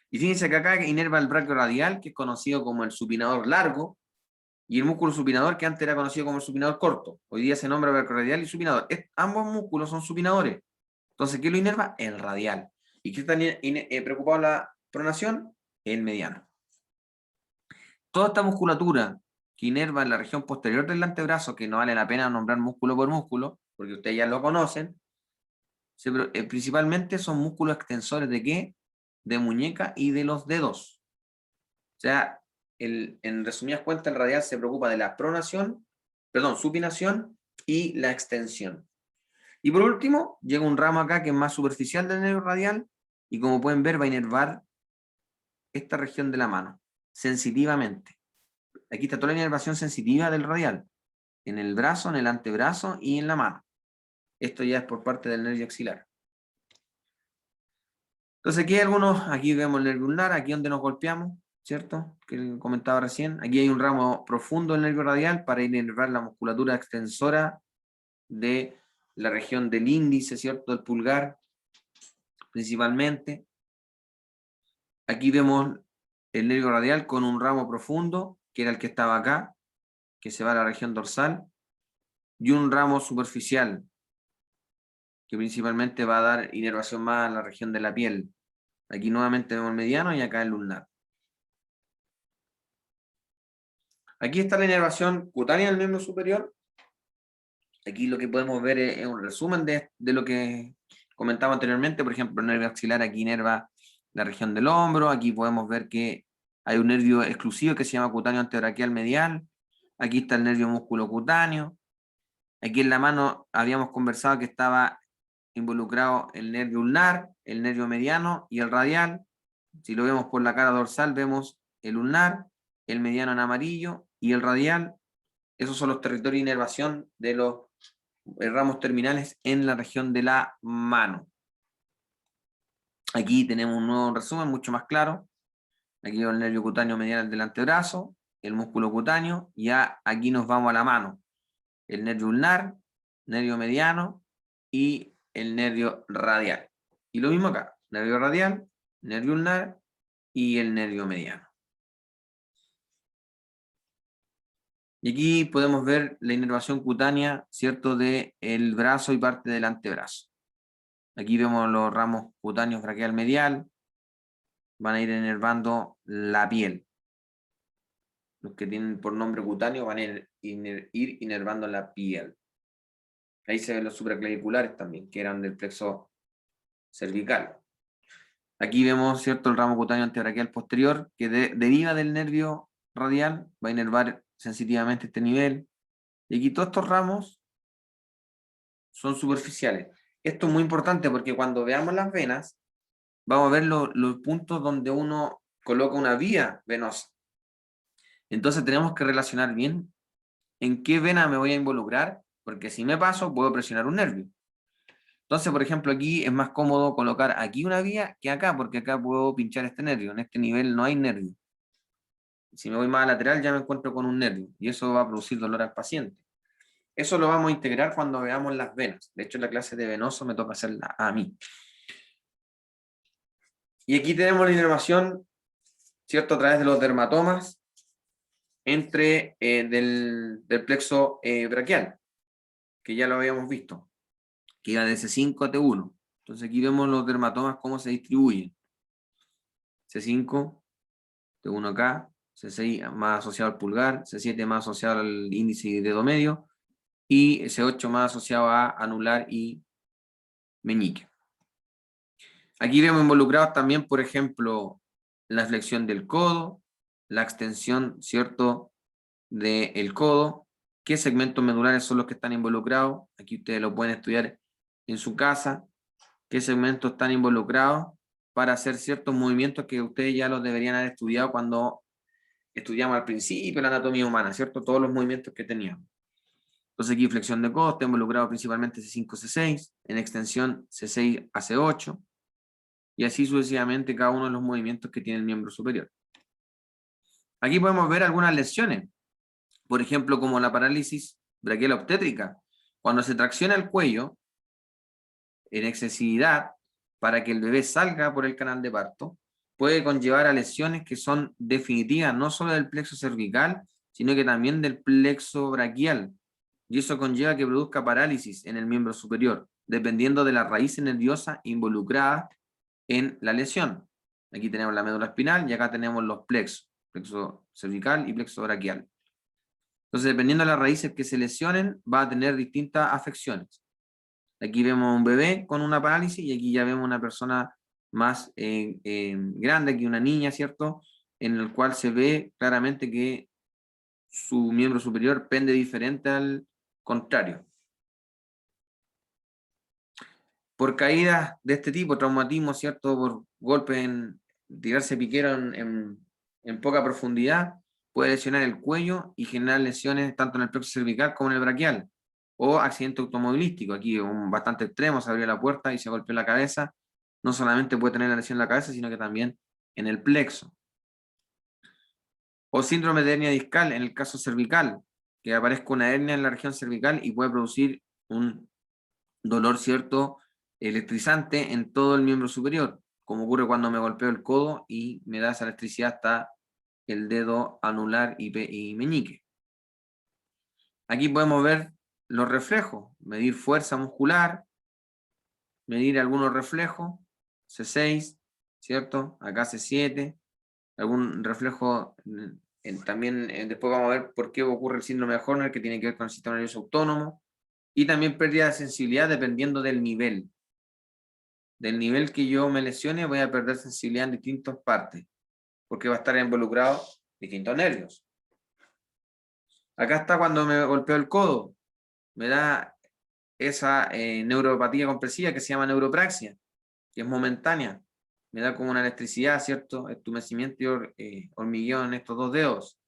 Y fíjense que acá inerva el brachio radial, que es conocido como el supinador largo, y el músculo supinador, que antes era conocido como el supinador corto. Hoy día se nombra brachio radial y supinador. Ambos músculos son supinadores. Entonces, ¿qué lo inerva? El radial. ¿Y qué está preocupado la pronación? El mediano. Toda esta musculatura que inerva en la región posterior del antebrazo, que no vale la pena nombrar músculo por músculo, porque ustedes ya lo conocen, principalmente son músculos extensores ¿de qué? De muñeca y de los dedos. O sea, en resumidas cuentas, el radial se preocupa de la pronación, perdón, supinación y la extensión. Y por último, llega un ramo acá que es más superficial del nervio radial, y como pueden ver va a inervar esta región de la mano, sensitivamente. Aquí está toda la inervación sensitiva del radial, en el brazo, en el antebrazo y en la mano. Esto ya es por parte del nervio axilar. Entonces aquí hay algunos, aquí vemos el nervio ulnar, aquí donde nos golpeamos, ¿cierto? Que comentaba recién. Aquí hay un ramo profundo del nervio radial para inervar la musculatura extensora de la región del índice, ¿cierto? Del pulgar, principalmente. Aquí vemos el nervio radial con un ramo profundo, que era el que estaba acá, que se va a la región dorsal, y un ramo superficial, que principalmente va a dar inervación más a la región de la piel. Aquí nuevamente vemos el mediano y acá el ulnar. Aquí está la inervación cutánea del miembro superior. Aquí lo que podemos ver es un resumen de lo que comentaba anteriormente. Por ejemplo, el nervio axilar aquí inerva la región del hombro. Aquí podemos ver que hay un nervio exclusivo que se llama cutáneo antebraquial medial. Aquí está el nervio músculo cutáneo. Aquí en la mano habíamos conversado que estaba involucrado el nervio ulnar, el nervio mediano y el radial. Si lo vemos por la cara dorsal, vemos el ulnar, el mediano en amarillo y el radial. Esos son los territorios de inervación de los ramos terminales en la región de la mano. Aquí tenemos un nuevo resumen mucho más claro. Aquí veo el nervio cutáneo medial del antebrazo, el músculo cutáneo, y ya aquí nos vamos a la mano. El nervio ulnar, nervio mediano y el nervio radial. Y lo mismo acá, nervio radial, nervio ulnar y el nervio mediano. Y aquí podemos ver la inervación cutánea, ¿cierto?, del brazo y parte del antebrazo. Aquí vemos los ramos cutáneos braquial medial, van a ir inervando la piel. Los que tienen por nombre cutáneo van a ir inervando la piel. Ahí se ven los supraclaviculares también, que eran del plexo cervical. Aquí vemos, ¿cierto?, el ramo cutáneo antebraquial posterior, que deriva del nervio radial, va a inervar sensitivamente este nivel. Y aquí todos estos ramos son superficiales. Esto es muy importante porque cuando veamos las venas, vamos a ver los puntos donde uno coloca una vía venosa. Entonces tenemos que relacionar bien en qué vena me voy a involucrar, porque si me paso, puedo presionar un nervio. Entonces, por ejemplo, aquí es más cómodo colocar aquí una vía que acá, porque acá puedo pinchar este nervio. En este nivel no hay nervio. Si me voy más a lateral, ya me encuentro con un nervio, y eso va a producir dolor al paciente. Eso lo vamos a integrar cuando veamos las venas. De hecho, en la clase de venoso me toca hacerla a mí. Y aquí tenemos la inervación, ¿cierto?, a través de los dermatomas entre del plexo braquial, que ya lo habíamos visto, que iba de C5 a T1. Entonces aquí vemos los dermatomas cómo se distribuyen. C5, T1 acá, C6 más asociado al pulgar, C7 más asociado al índice y dedo medio, y C8 más asociado a anular y meñique. Aquí vemos involucrados también, por ejemplo, la flexión del codo, la extensión, ¿cierto?, del codo, qué segmentos medulares son los que están involucrados, aquí ustedes lo pueden estudiar en su casa, qué segmentos están involucrados para hacer ciertos movimientos que ustedes ya los deberían haber estudiado cuando estudiamos al principio la anatomía humana, ¿cierto? Todos los movimientos que teníamos. Entonces aquí flexión de codo está involucrado principalmente C5, C6, en extensión C6 a C8, y así sucesivamente cada uno de los movimientos que tiene el miembro superior. Aquí podemos ver algunas lesiones, por ejemplo, como la parálisis braquial obstétrica. Cuando se tracciona el cuello en excesividad para que el bebé salga por el canal de parto, puede conllevar a lesiones que son definitivas, no solo del plexo cervical, sino que también del plexo braquial. Y eso conlleva que produzca parálisis en el miembro superior, dependiendo de la raíz nerviosa involucrada en la lesión. Aquí tenemos la médula espinal y acá tenemos los plexos, plexo cervical y plexo braquial. Entonces, dependiendo de las raíces que se lesionen, va a tener distintas afecciones. Aquí vemos un bebé con una parálisis y aquí ya vemos una persona más grande que una niña, ¿cierto? En el cual se ve claramente que su miembro superior pende diferente al contrario. Por caídas de este tipo, traumatismo, ¿cierto? Por golpes en tirarse piquero en poca profundidad, puede lesionar el cuello y generar lesiones tanto en el plexo cervical como en el braquial. O accidente automovilístico, aquí bastante extremo, se abrió la puerta y se golpeó la cabeza. No solamente puede tener la lesión en la cabeza, sino que también en el plexo. O síndrome de hernia discal en el caso cervical, que aparezca una hernia en la región cervical y puede producir un dolor, ¿cierto?, electrizante en todo el miembro superior, como ocurre cuando me golpeo el codo y me da esa electricidad hasta el dedo anular y meñique. Aquí podemos ver los reflejos, medir fuerza muscular, medir algunos reflejos, C6, ¿cierto? Acá C7, algún reflejo, también después vamos a ver por qué ocurre el síndrome de Horner, que tiene que ver con el sistema nervioso autónomo, y también pérdida de sensibilidad dependiendo del nivel. Del nivel que yo me lesione, voy a perder sensibilidad en distintas partes, porque va a estar involucrado distintos nervios. Acá está cuando me golpeo el codo, me da esa neuropatía compresiva que se llama neuropraxia, que es momentánea, me da como una electricidad, ¿cierto? Estumecimiento y hormigueo en estos dos dedos.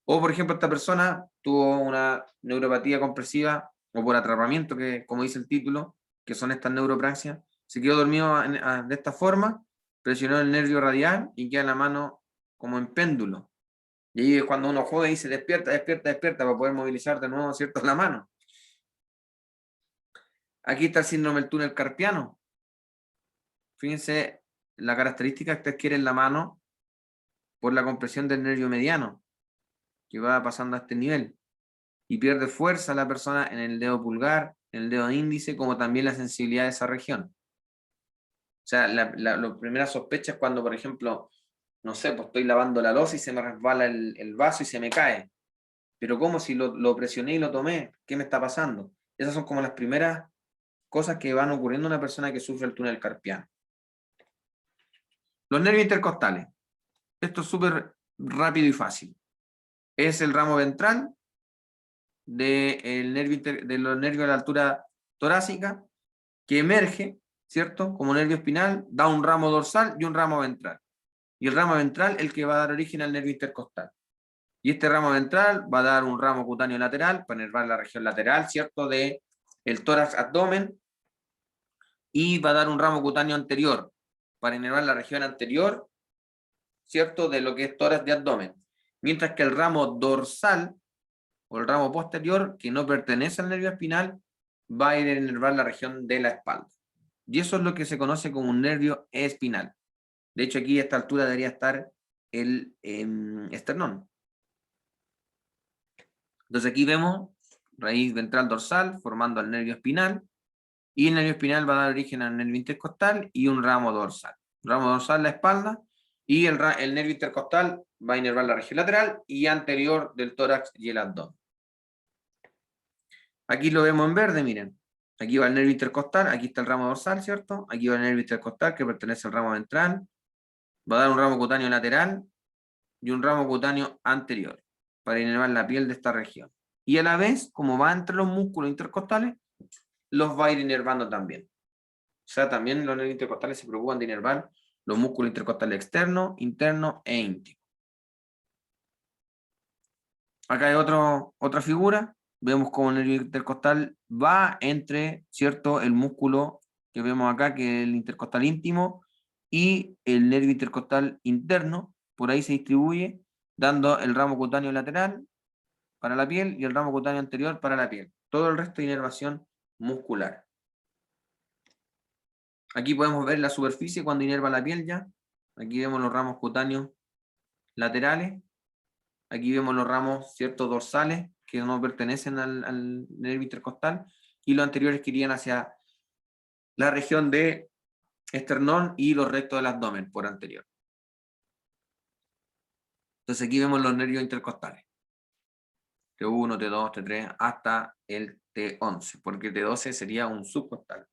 O, por ejemplo, esta persona tuvo una neuropatía compresiva, o por atrapamiento, que como dice el título, que son estas neuropraxias, se quedó dormido de esta forma, presionó el nervio radial y queda la mano como en péndulo. Y ahí es cuando uno juega y dice despierta, despierta, despierta, para poder movilizar de nuevo, ¿cierto?, la mano. Aquí está el síndrome del túnel carpiano. Fíjense la característica que adquiere en la mano por la compresión del nervio mediano, que va pasando a este nivel. Y pierde fuerza la persona en el dedo pulgar, en el dedo índice, como también la sensibilidad de esa región. O sea, la primera sospecha es cuando, por ejemplo, no sé, pues estoy lavando la loza y se me resbala el vaso y se me cae. Pero ¿cómo si lo presioné y lo tomé? ¿Qué me está pasando? Esas son como las primeras cosas que van ocurriendo a una persona que sufre el túnel carpiano. Los nervios intercostales. Esto es súper rápido y fácil. Es el ramo ventral de los nervios de la altura torácica que emerge, ¿cierto?, como nervio espinal, da un ramo dorsal y un ramo ventral. Y el ramo ventral es el que va a dar origen al nervio intercostal. Y este ramo ventral va a dar un ramo cutáneo lateral para inervar la región lateral, ¿cierto?, de el tórax abdomen, y va a dar un ramo cutáneo anterior para inervar la región anterior, ¿cierto?, de lo que es tórax de abdomen. Mientras que el ramo dorsal o el ramo posterior, que no pertenece al nervio espinal, va a ir a inervar la región de la espalda. Y eso es lo que se conoce como un nervio espinal. De hecho, aquí a esta altura debería estar el esternón. Entonces aquí vemos raíz ventral dorsal formando el nervio espinal, y el nervio espinal va a dar origen al nervio intercostal y un ramo dorsal. Ramo dorsal la espalda, y el nervio intercostal va a inervar la región lateral y anterior del tórax y el abdomen. Aquí lo vemos en verde, miren. Aquí va el nervio intercostal, aquí está el ramo dorsal, ¿cierto? Aquí va el nervio intercostal que pertenece al ramo ventral. Va a dar un ramo cutáneo lateral y un ramo cutáneo anterior para inervar la piel de esta región. Y a la vez, como va entre los músculos intercostales, los va a ir inervando también. O sea, también los nervios intercostales se preocupan de inervar los músculos intercostales externos, internos e íntimos. Acá hay otra figura. Vemos cómo el nervio intercostal va entre, ¿cierto?, el músculo que vemos acá, que es el intercostal íntimo, y el nervio intercostal interno. Por ahí se distribuye, dando el ramo cutáneo lateral para la piel y el ramo cutáneo anterior para la piel. Todo el resto de inervación muscular. Aquí podemos ver la superficie cuando inerva la piel ya. Aquí vemos los ramos cutáneos laterales. Aquí vemos los ramos, ¿cierto?, dorsales, que no pertenecen al nervio intercostal, y los anteriores que irían hacia la región de esternón y los rectos del abdomen por anterior. Entonces aquí vemos los nervios intercostales. T1, T2, T3, hasta el T11, porque T12 sería un subcostal.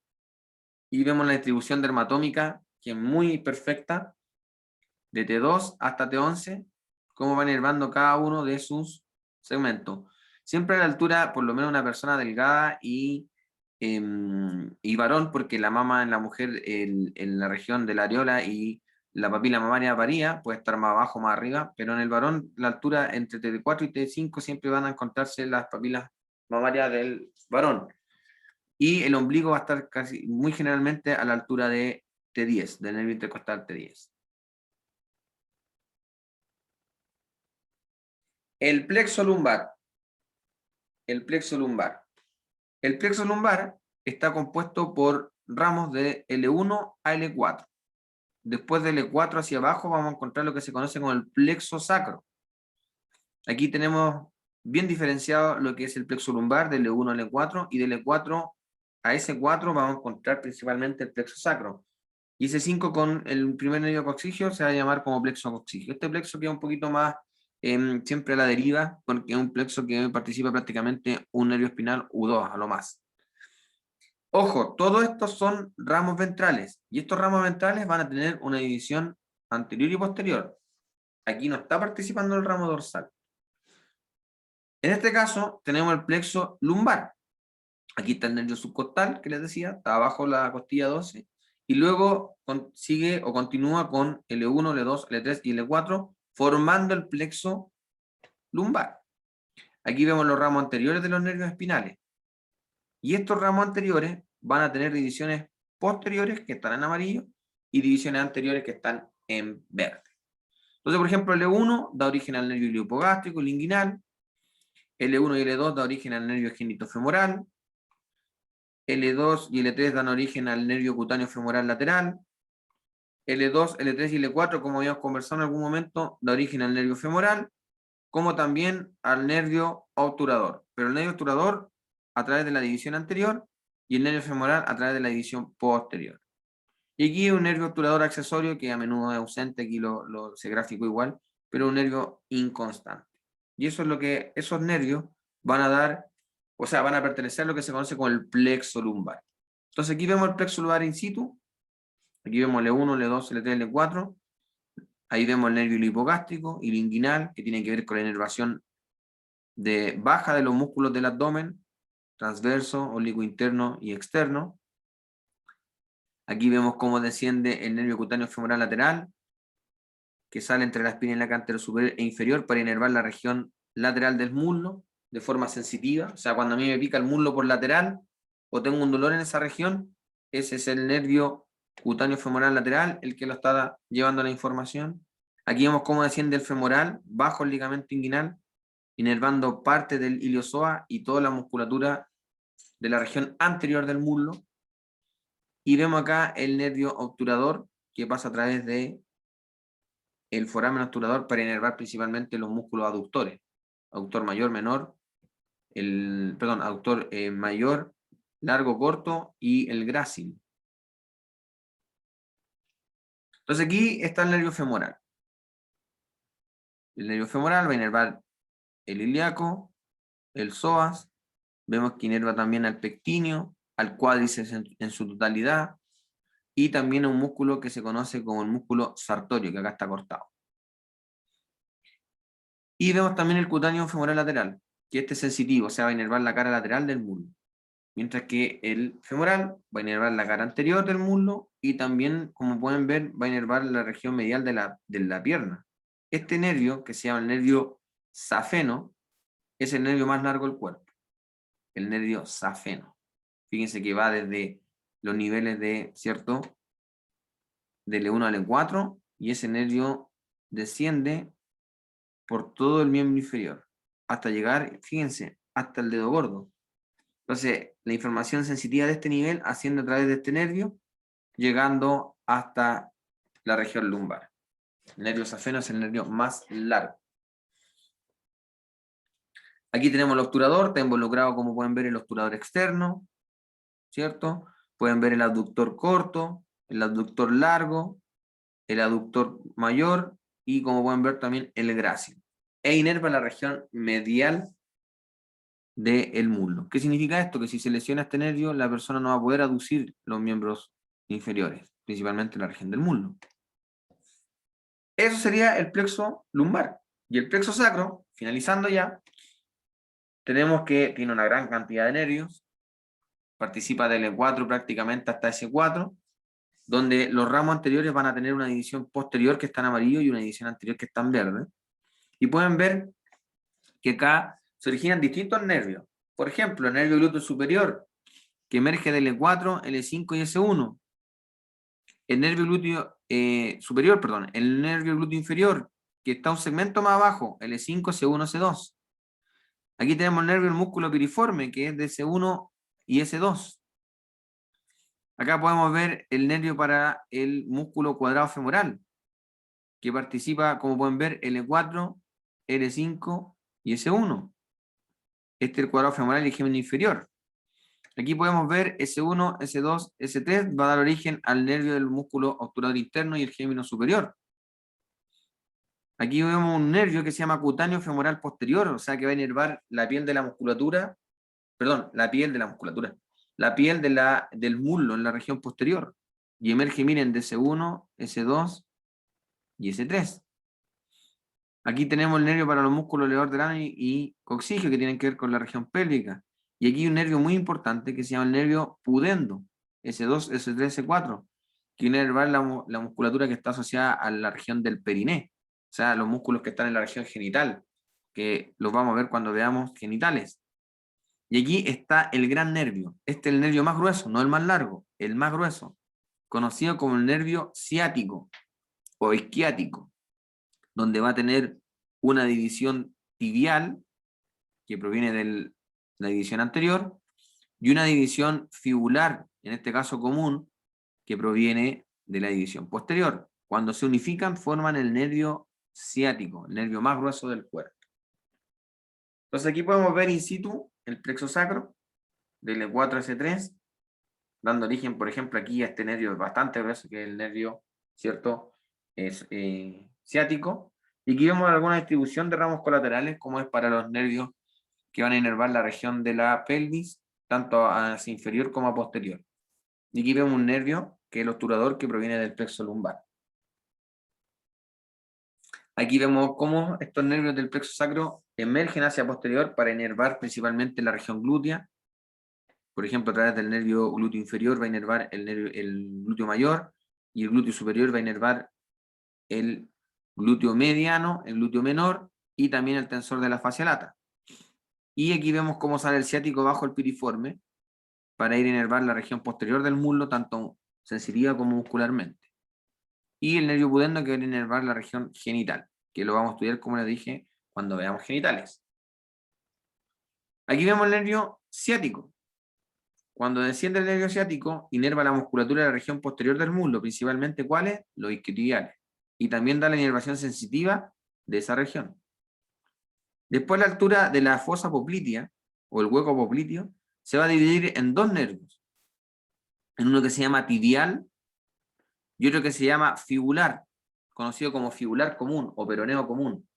Y vemos la distribución dermatómica, que es muy perfecta, de T2 hasta T11, cómo va inervando cada uno de sus segmentos. Siempre a la altura, por lo menos una persona delgada y varón, porque la mama en la mujer en la región de la areola y la papila mamaria varía, puede estar más abajo, más arriba, pero en el varón la altura entre T4 y T5 siempre van a encontrarse las papilas mamarias del varón. Y el ombligo va a estar casi muy generalmente a la altura de T10, del nervio intercostal T10. El plexo lumbar. El plexo lumbar. El plexo lumbar está compuesto por ramos de L1 a L4. Después de L4 hacia abajo vamos a encontrar lo que se conoce como el plexo sacro. Aquí tenemos bien diferenciado lo que es el plexo lumbar de L1 a L4, y de L4 a S4 vamos a encontrar principalmente el plexo sacro. Y S5 con el primer nervio coxígeo se va a llamar como plexo coxígeo. Este plexo queda un poquito más siempre a la deriva, porque es un plexo que participa prácticamente un nervio espinal u dos a lo más. Ojo, todos estos son ramos ventrales, y estos ramos ventrales van a tener una división anterior y posterior. Aquí no está participando el ramo dorsal. En este caso tenemos el plexo lumbar. Aquí está el nervio subcostal, que les decía, está abajo la costilla 12, y luego sigue o continúa con L1, L2, L3 y L4, formando el plexo lumbar. Aquí vemos los ramos anteriores de los nervios espinales. Y estos ramos anteriores van a tener divisiones posteriores, que están en amarillo, y divisiones anteriores, que están en verde. Entonces, por ejemplo, L1 da origen al nervio iliohipogástrico, el inguinal. L1 y L2 da origen al nervio genitofemoral. L2 y L3 dan origen al nervio cutáneo femoral lateral. L2, L3 y L4, como habíamos conversado en algún momento, da origen al nervio femoral, como también al nervio obturador. Pero el nervio obturador a través de la división anterior, y el nervio femoral a través de la división posterior. Y aquí un nervio obturador accesorio que a menudo es ausente, aquí se graficó igual, pero un nervio inconstante. Y eso es lo que esos nervios van a dar, o sea, van a pertenecer a lo que se conoce como el plexo lumbar. Entonces aquí vemos el plexo lumbar in situ, aquí vemos L1, L2, L3, L4, ahí vemos el nervio hipogástrico y el inguinal, que tiene que ver con la inervación baja de los músculos del abdomen, transverso, oblicuo interno y externo. Aquí vemos cómo desciende el nervio cutáneo femoral lateral, que sale entre la espina y la cántaro superior e inferior para inervar la región lateral del muslo de forma sensitiva. O sea, cuando a mí me pica el muslo por lateral o tengo un dolor en esa región, ese es el nervio cutáneo femoral lateral el que lo está llevando la información. Aquí vemos cómo desciende el femoral bajo el ligamento inguinal, inervando parte del iliozoa y toda la musculatura de la región anterior del muslo. Y vemos acá el nervio obturador, que pasa a través de el foramen obturador para inervar principalmente los músculos aductores, aductor mayor, menor aductor mayor, largo, corto y el grácil. Entonces aquí está el nervio femoral. El nervio femoral va a inervar el ilíaco, el psoas, vemos que inerva también al pectíneo, al cuádriceps en su totalidad, y también a un músculo que se conoce como el músculo sartorio, que acá está cortado. Y vemos también el cutáneo femoral lateral, que este es sensitivo, o sea, va a inervar la cara lateral del muslo. Mientras que el femoral va a inervar la cara anterior del muslo y también, como pueden ver, va a inervar la región medial de la pierna. Este nervio, que se llama el nervio safeno, es el nervio más largo del cuerpo. El nervio safeno. Fíjense que va desde los niveles de, ¿cierto? Del E1 al E4, y ese nervio desciende por todo el miembro inferior, hasta llegar, fíjense, hasta el dedo gordo. Entonces, la información sensitiva de este nivel asciende a través de este nervio, llegando hasta la región lumbar. El nervio safeno es el nervio más largo. Aquí tenemos el obturador, está involucrado, como pueden ver, el obturador externo, ¿cierto? Pueden ver el abductor corto, el abductor largo, el aductor mayor y, como pueden ver, también el grácil. E inerva la región medial del muslo. ¿Qué significa esto? Que si se lesiona este nervio, la persona no va a poder aducir los miembros inferiores, principalmente la región del muslo. Eso sería el plexo lumbar. Y el plexo sacro, finalizando ya, tenemos que tiene una gran cantidad de nervios, participa del E4 prácticamente hasta S4, donde los ramos anteriores van a tener una división posterior que está en amarillo y una división anterior que está en verde. Y pueden ver que acá se originan distintos nervios. Por ejemplo, el nervio glúteo superior, que emerge del E4, L5 y S1. El nervio glúteo superior, perdón, el nervio glúteo inferior, que está un segmento más abajo, L5, S1, S2. Aquí tenemos el nervio del músculo piriforme, que es de S1 y S2. Acá podemos ver el nervio para el músculo cuadrado femoral, que participa, como pueden ver, L4, L5 y S1. Este es el cuadrado femoral y el gémino inferior. Aquí podemos ver S1, S2, S3 va a dar origen al nervio del músculo obturador interno y el gémino superior. Aquí vemos un nervio que se llama cutáneo femoral posterior, o sea que va a inervar la piel de la musculatura, perdón, la piel del muslo en la región posterior. Y emerge, miren, de S1, S2 y S3. Aquí tenemos el nervio para los músculos elevador del ano y coxígeo, que tienen que ver con la región pélvica. Y aquí hay un nervio muy importante que se llama el nervio pudendo, S2, S3, S4, que inerva la musculatura que está asociada a la región del periné, o sea, los músculos que están en la región genital, que los vamos a ver cuando veamos genitales. Y aquí está el gran nervio. Este es el nervio más grueso, no el más largo, el más grueso, conocido como el nervio ciático o isquiático, donde va a tener una división tibial, que proviene de la división anterior, y una división fibular, en este caso común, que proviene de la división posterior. Cuando se unifican, forman el nervio ciático, el nervio más grueso del cuerpo. Entonces aquí podemos ver in situ el plexo sacro, del E4 a S3, dando origen, por ejemplo, aquí a este nervio bastante grueso, que es el nervio, ¿cierto? Es ciático. Y aquí vemos alguna distribución de ramos colaterales, como es para los nervios que van a inervar la región de la pelvis, tanto hacia inferior como a posterior. Y aquí vemos un nervio, que es el obturador, que proviene del plexo lumbar. Aquí vemos cómo estos nervios del plexo sacro emergen hacia posterior para inervar principalmente la región glútea. Por ejemplo, a través del nervio glúteo inferior va a inervar el glúteo mayor, y el glúteo superior va a inervar el glúteo mediano, el glúteo menor, y también el tensor de la fascia lata. Y aquí vemos cómo sale el ciático bajo el piriforme para ir a inervar la región posterior del muslo, tanto sensitiva como muscularmente. Y el nervio pudendo, que va a inervar la región genital, que lo vamos a estudiar, como les dije, cuando veamos genitales. Aquí vemos el nervio ciático. Cuando desciende el nervio ciático, inerva la musculatura de la región posterior del muslo, principalmente ¿cuáles? Los isquiotibiales. Y también da la inervación sensitiva de esa región. Después, a la altura de la fosa poplitea, o el hueco popliteo, se va a dividir en dos nervios. En uno que se llama tibial y otro que se llama fibular, conocido como fibular común o peroneo común.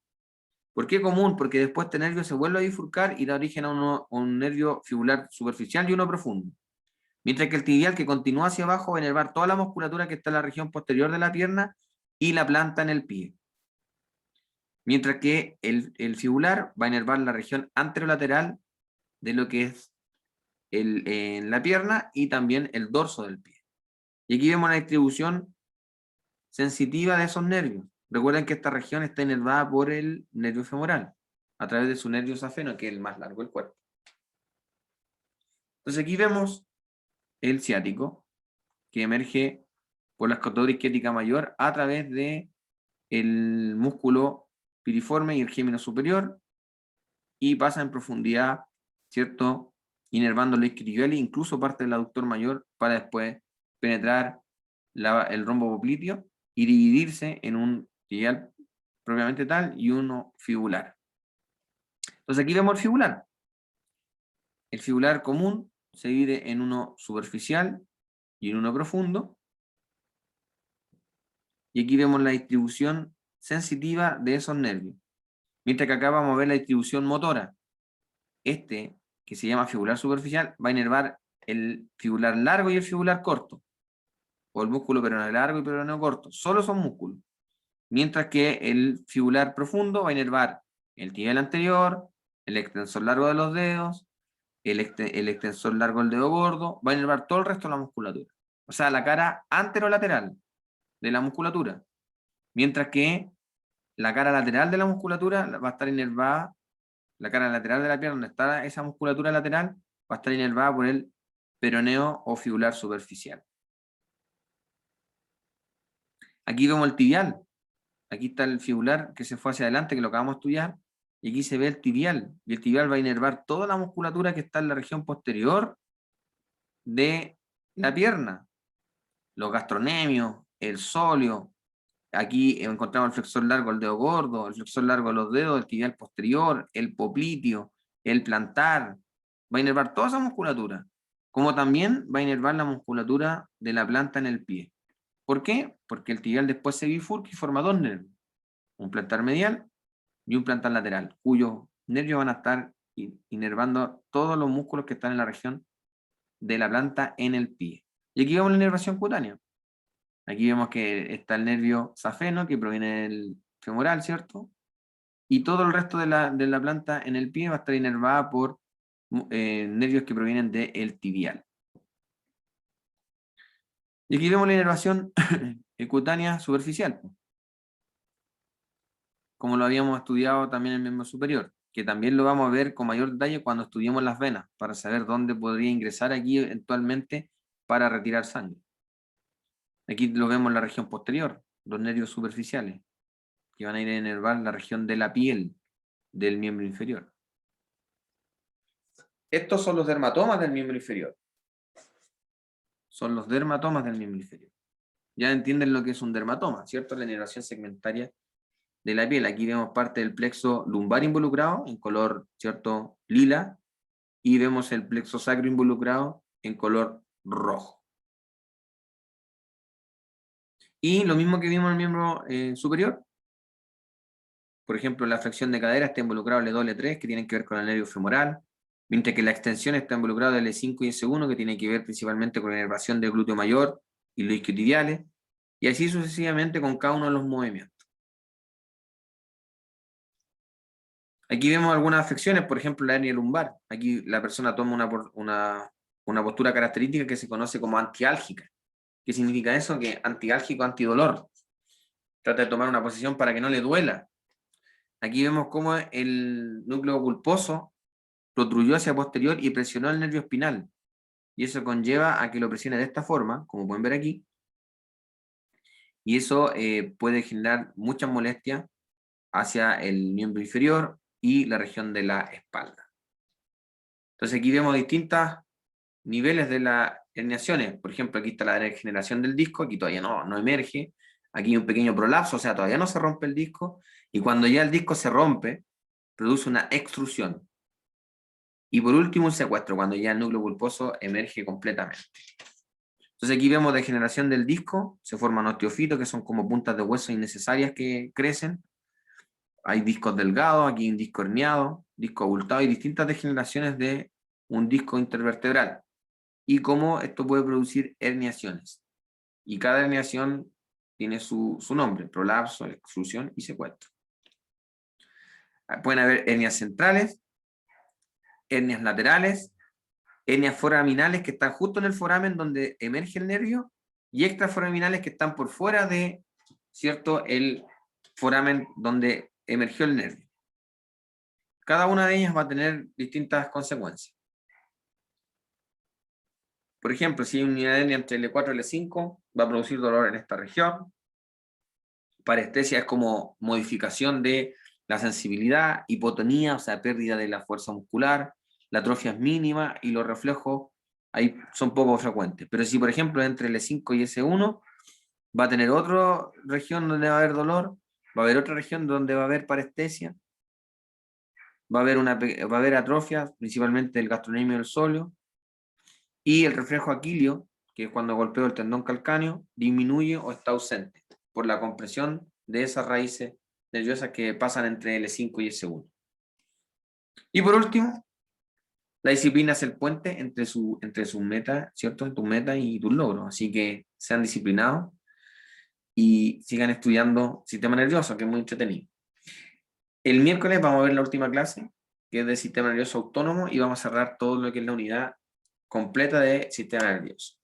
¿Por qué común? Porque después este nervio se vuelve a bifurcar y da origen a un nervio fibular superficial y uno profundo. Mientras que el tibial, que continúa hacia abajo, va a inervar toda la musculatura que está en la región posterior de la pierna y la planta en el pie. Mientras que el fibular va a inervar la región anterolateral de lo que es en la pierna y también el dorso del pie. Y aquí vemos la distribución sensitiva de esos nervios. Recuerden que esta región está inervada por el nervio femoral, a través de su nervio safeno, que es el más largo del cuerpo. Entonces aquí vemos el ciático, que emerge por la escotadura isquiática mayor a través de el músculo piriforme y el gémino superior, y pasa en profundidad, ¿cierto?, inervando el isquiotibial e incluso parte del aductor mayor para después penetrar el rombo popliteo y dividirse en un tibial propiamente tal y uno fibular. Entonces aquí vemos el fibular. El fibular común se divide en uno superficial y en uno profundo. Y aquí vemos la distribución sensitiva de esos nervios. Mientras que acá vamos a ver la distribución motora. Este, que se llama fibular superficial, va a inervar el fibular largo y el fibular corto. O el músculo peroneo largo y peroneo corto. Solo son músculos. Mientras que el fibular profundo va a inervar el tibial anterior, el extensor largo de los dedos, el extensor largo del dedo gordo, va a inervar todo el resto de la musculatura. O sea, la cara anterolateral de la musculatura. Mientras que la cara lateral de la musculatura va a estar inervada, la cara lateral de la pierna donde está esa musculatura lateral, va a estar inervada por el peroneo o fibular superficial. Aquí vemos el tibial. Aquí está el fibular que se fue hacia adelante, que lo acabamos de estudiar, y aquí se ve el tibial, y el tibial va a inervar toda la musculatura que está en la región posterior de la pierna, los gastronemios, el sóleo. Aquí encontramos el flexor largo del dedo gordo, el flexor largo de los dedos, el tibial posterior, el popliteo, el plantar. Va a inervar toda esa musculatura, como también va a inervar la musculatura de la planta en el pie. ¿Por qué? Porque el tibial después se bifurca y forma dos nervios, un plantar medial y un plantar lateral, cuyos nervios van a estar inervando todos los músculos que están en la región de la planta en el pie. Y aquí vemos la inervación cutánea. Aquí vemos que está el nervio safeno, que proviene del femoral, ¿cierto? Y todo el resto de la planta en el pie va a estar inervada por nervios que provienen del tibial. Y aquí vemos la inervación cutánea superficial, como lo habíamos estudiado también en el miembro superior, que también lo vamos a ver con mayor detalle cuando estudiemos las venas, para saber dónde podría ingresar aquí eventualmente para retirar sangre. Aquí lo vemos en la región posterior, los nervios superficiales, que van a ir a inervar la región de la piel del miembro inferior. Estos son los dermatomas del miembro inferior. Son los dermatomas del miembro inferior. Ya entienden lo que es un dermatoma, ¿cierto? La inervación segmentaria de la piel. Aquí vemos parte del plexo lumbar involucrado en color, ¿cierto?, lila, y vemos el plexo sacro involucrado en color rojo. Y lo mismo que vimos en el miembro superior. Por ejemplo, la flexión de cadera está involucrado el L2, L3, que tienen que ver con el nervio femoral, mientras que la extensión está involucrado el L5 y S1, que tiene que ver principalmente con la inervación del glúteo mayor y los isquiotibiales, y así sucesivamente con cada uno de los movimientos. Aquí vemos algunas afecciones, por ejemplo la hernia lumbar. Aquí la persona toma una postura característica que se conoce como antiálgica. ¿Qué significa eso? Que antiálgico, antidolor. Trata de tomar una posición para que no le duela. Aquí vemos cómo el núcleo pulposo protruyó hacia posterior y presionó el nervio espinal. Y eso conlleva a que lo presione de esta forma, como pueden ver aquí. Y eso puede generar muchas molestias hacia el miembro inferior y la región de la espalda. Entonces aquí vemos distintos niveles de las herniaciones. Por ejemplo, aquí está la degeneración del disco, aquí todavía no emerge. Aquí hay un pequeño prolapso, o sea, todavía no se rompe el disco. Y cuando ya el disco se rompe, produce una extrusión. Y por último, un secuestro, cuando ya el núcleo pulposo emerge completamente. Entonces aquí vemos degeneración del disco, se forman osteofitos, que son como puntas de hueso innecesarias que crecen. Hay discos delgados, aquí un disco herniado, disco abultado y distintas degeneraciones de un disco intervertebral. Y cómo esto puede producir herniaciones. Y cada herniación tiene su nombre: prolapso, extrusión y secuestro. Pueden haber hernias centrales, hernias laterales, hernias foraminales que están justo en el foramen donde emerge el nervio, y extraforaminales que están por fuera de, ¿cierto?, el foramen donde emergió el nervio. Cada una de ellas va a tener distintas consecuencias. Por ejemplo, si hay una hernia entre L4 y L5, va a producir dolor en esta región. Parestesia es como modificación de la sensibilidad, hipotonía, o sea, pérdida de la fuerza muscular, la atrofia es mínima y los reflejos ahí son poco frecuentes. Pero si, por ejemplo, entre L5 y S1, va a tener otra región donde va a haber dolor, va a haber otra región donde va a haber parestesia, va a haber atrofia, principalmente el gastrocnemio del sóleo, y el reflejo aquilio, que es cuando golpeo el tendón calcáneo, disminuye o está ausente por la compresión de esas raíces nerviosas que pasan entre L5 y S1. Y por último, la disciplina es el puente entre sus metas, ¿cierto? Tu meta y tus logros. Así que sean disciplinados y sigan estudiando sistema nervioso, que es muy entretenido. El miércoles vamos a ver la última clase, que es de sistema nervioso autónomo, y vamos a cerrar todo lo que es la unidad completa de sistema nervioso.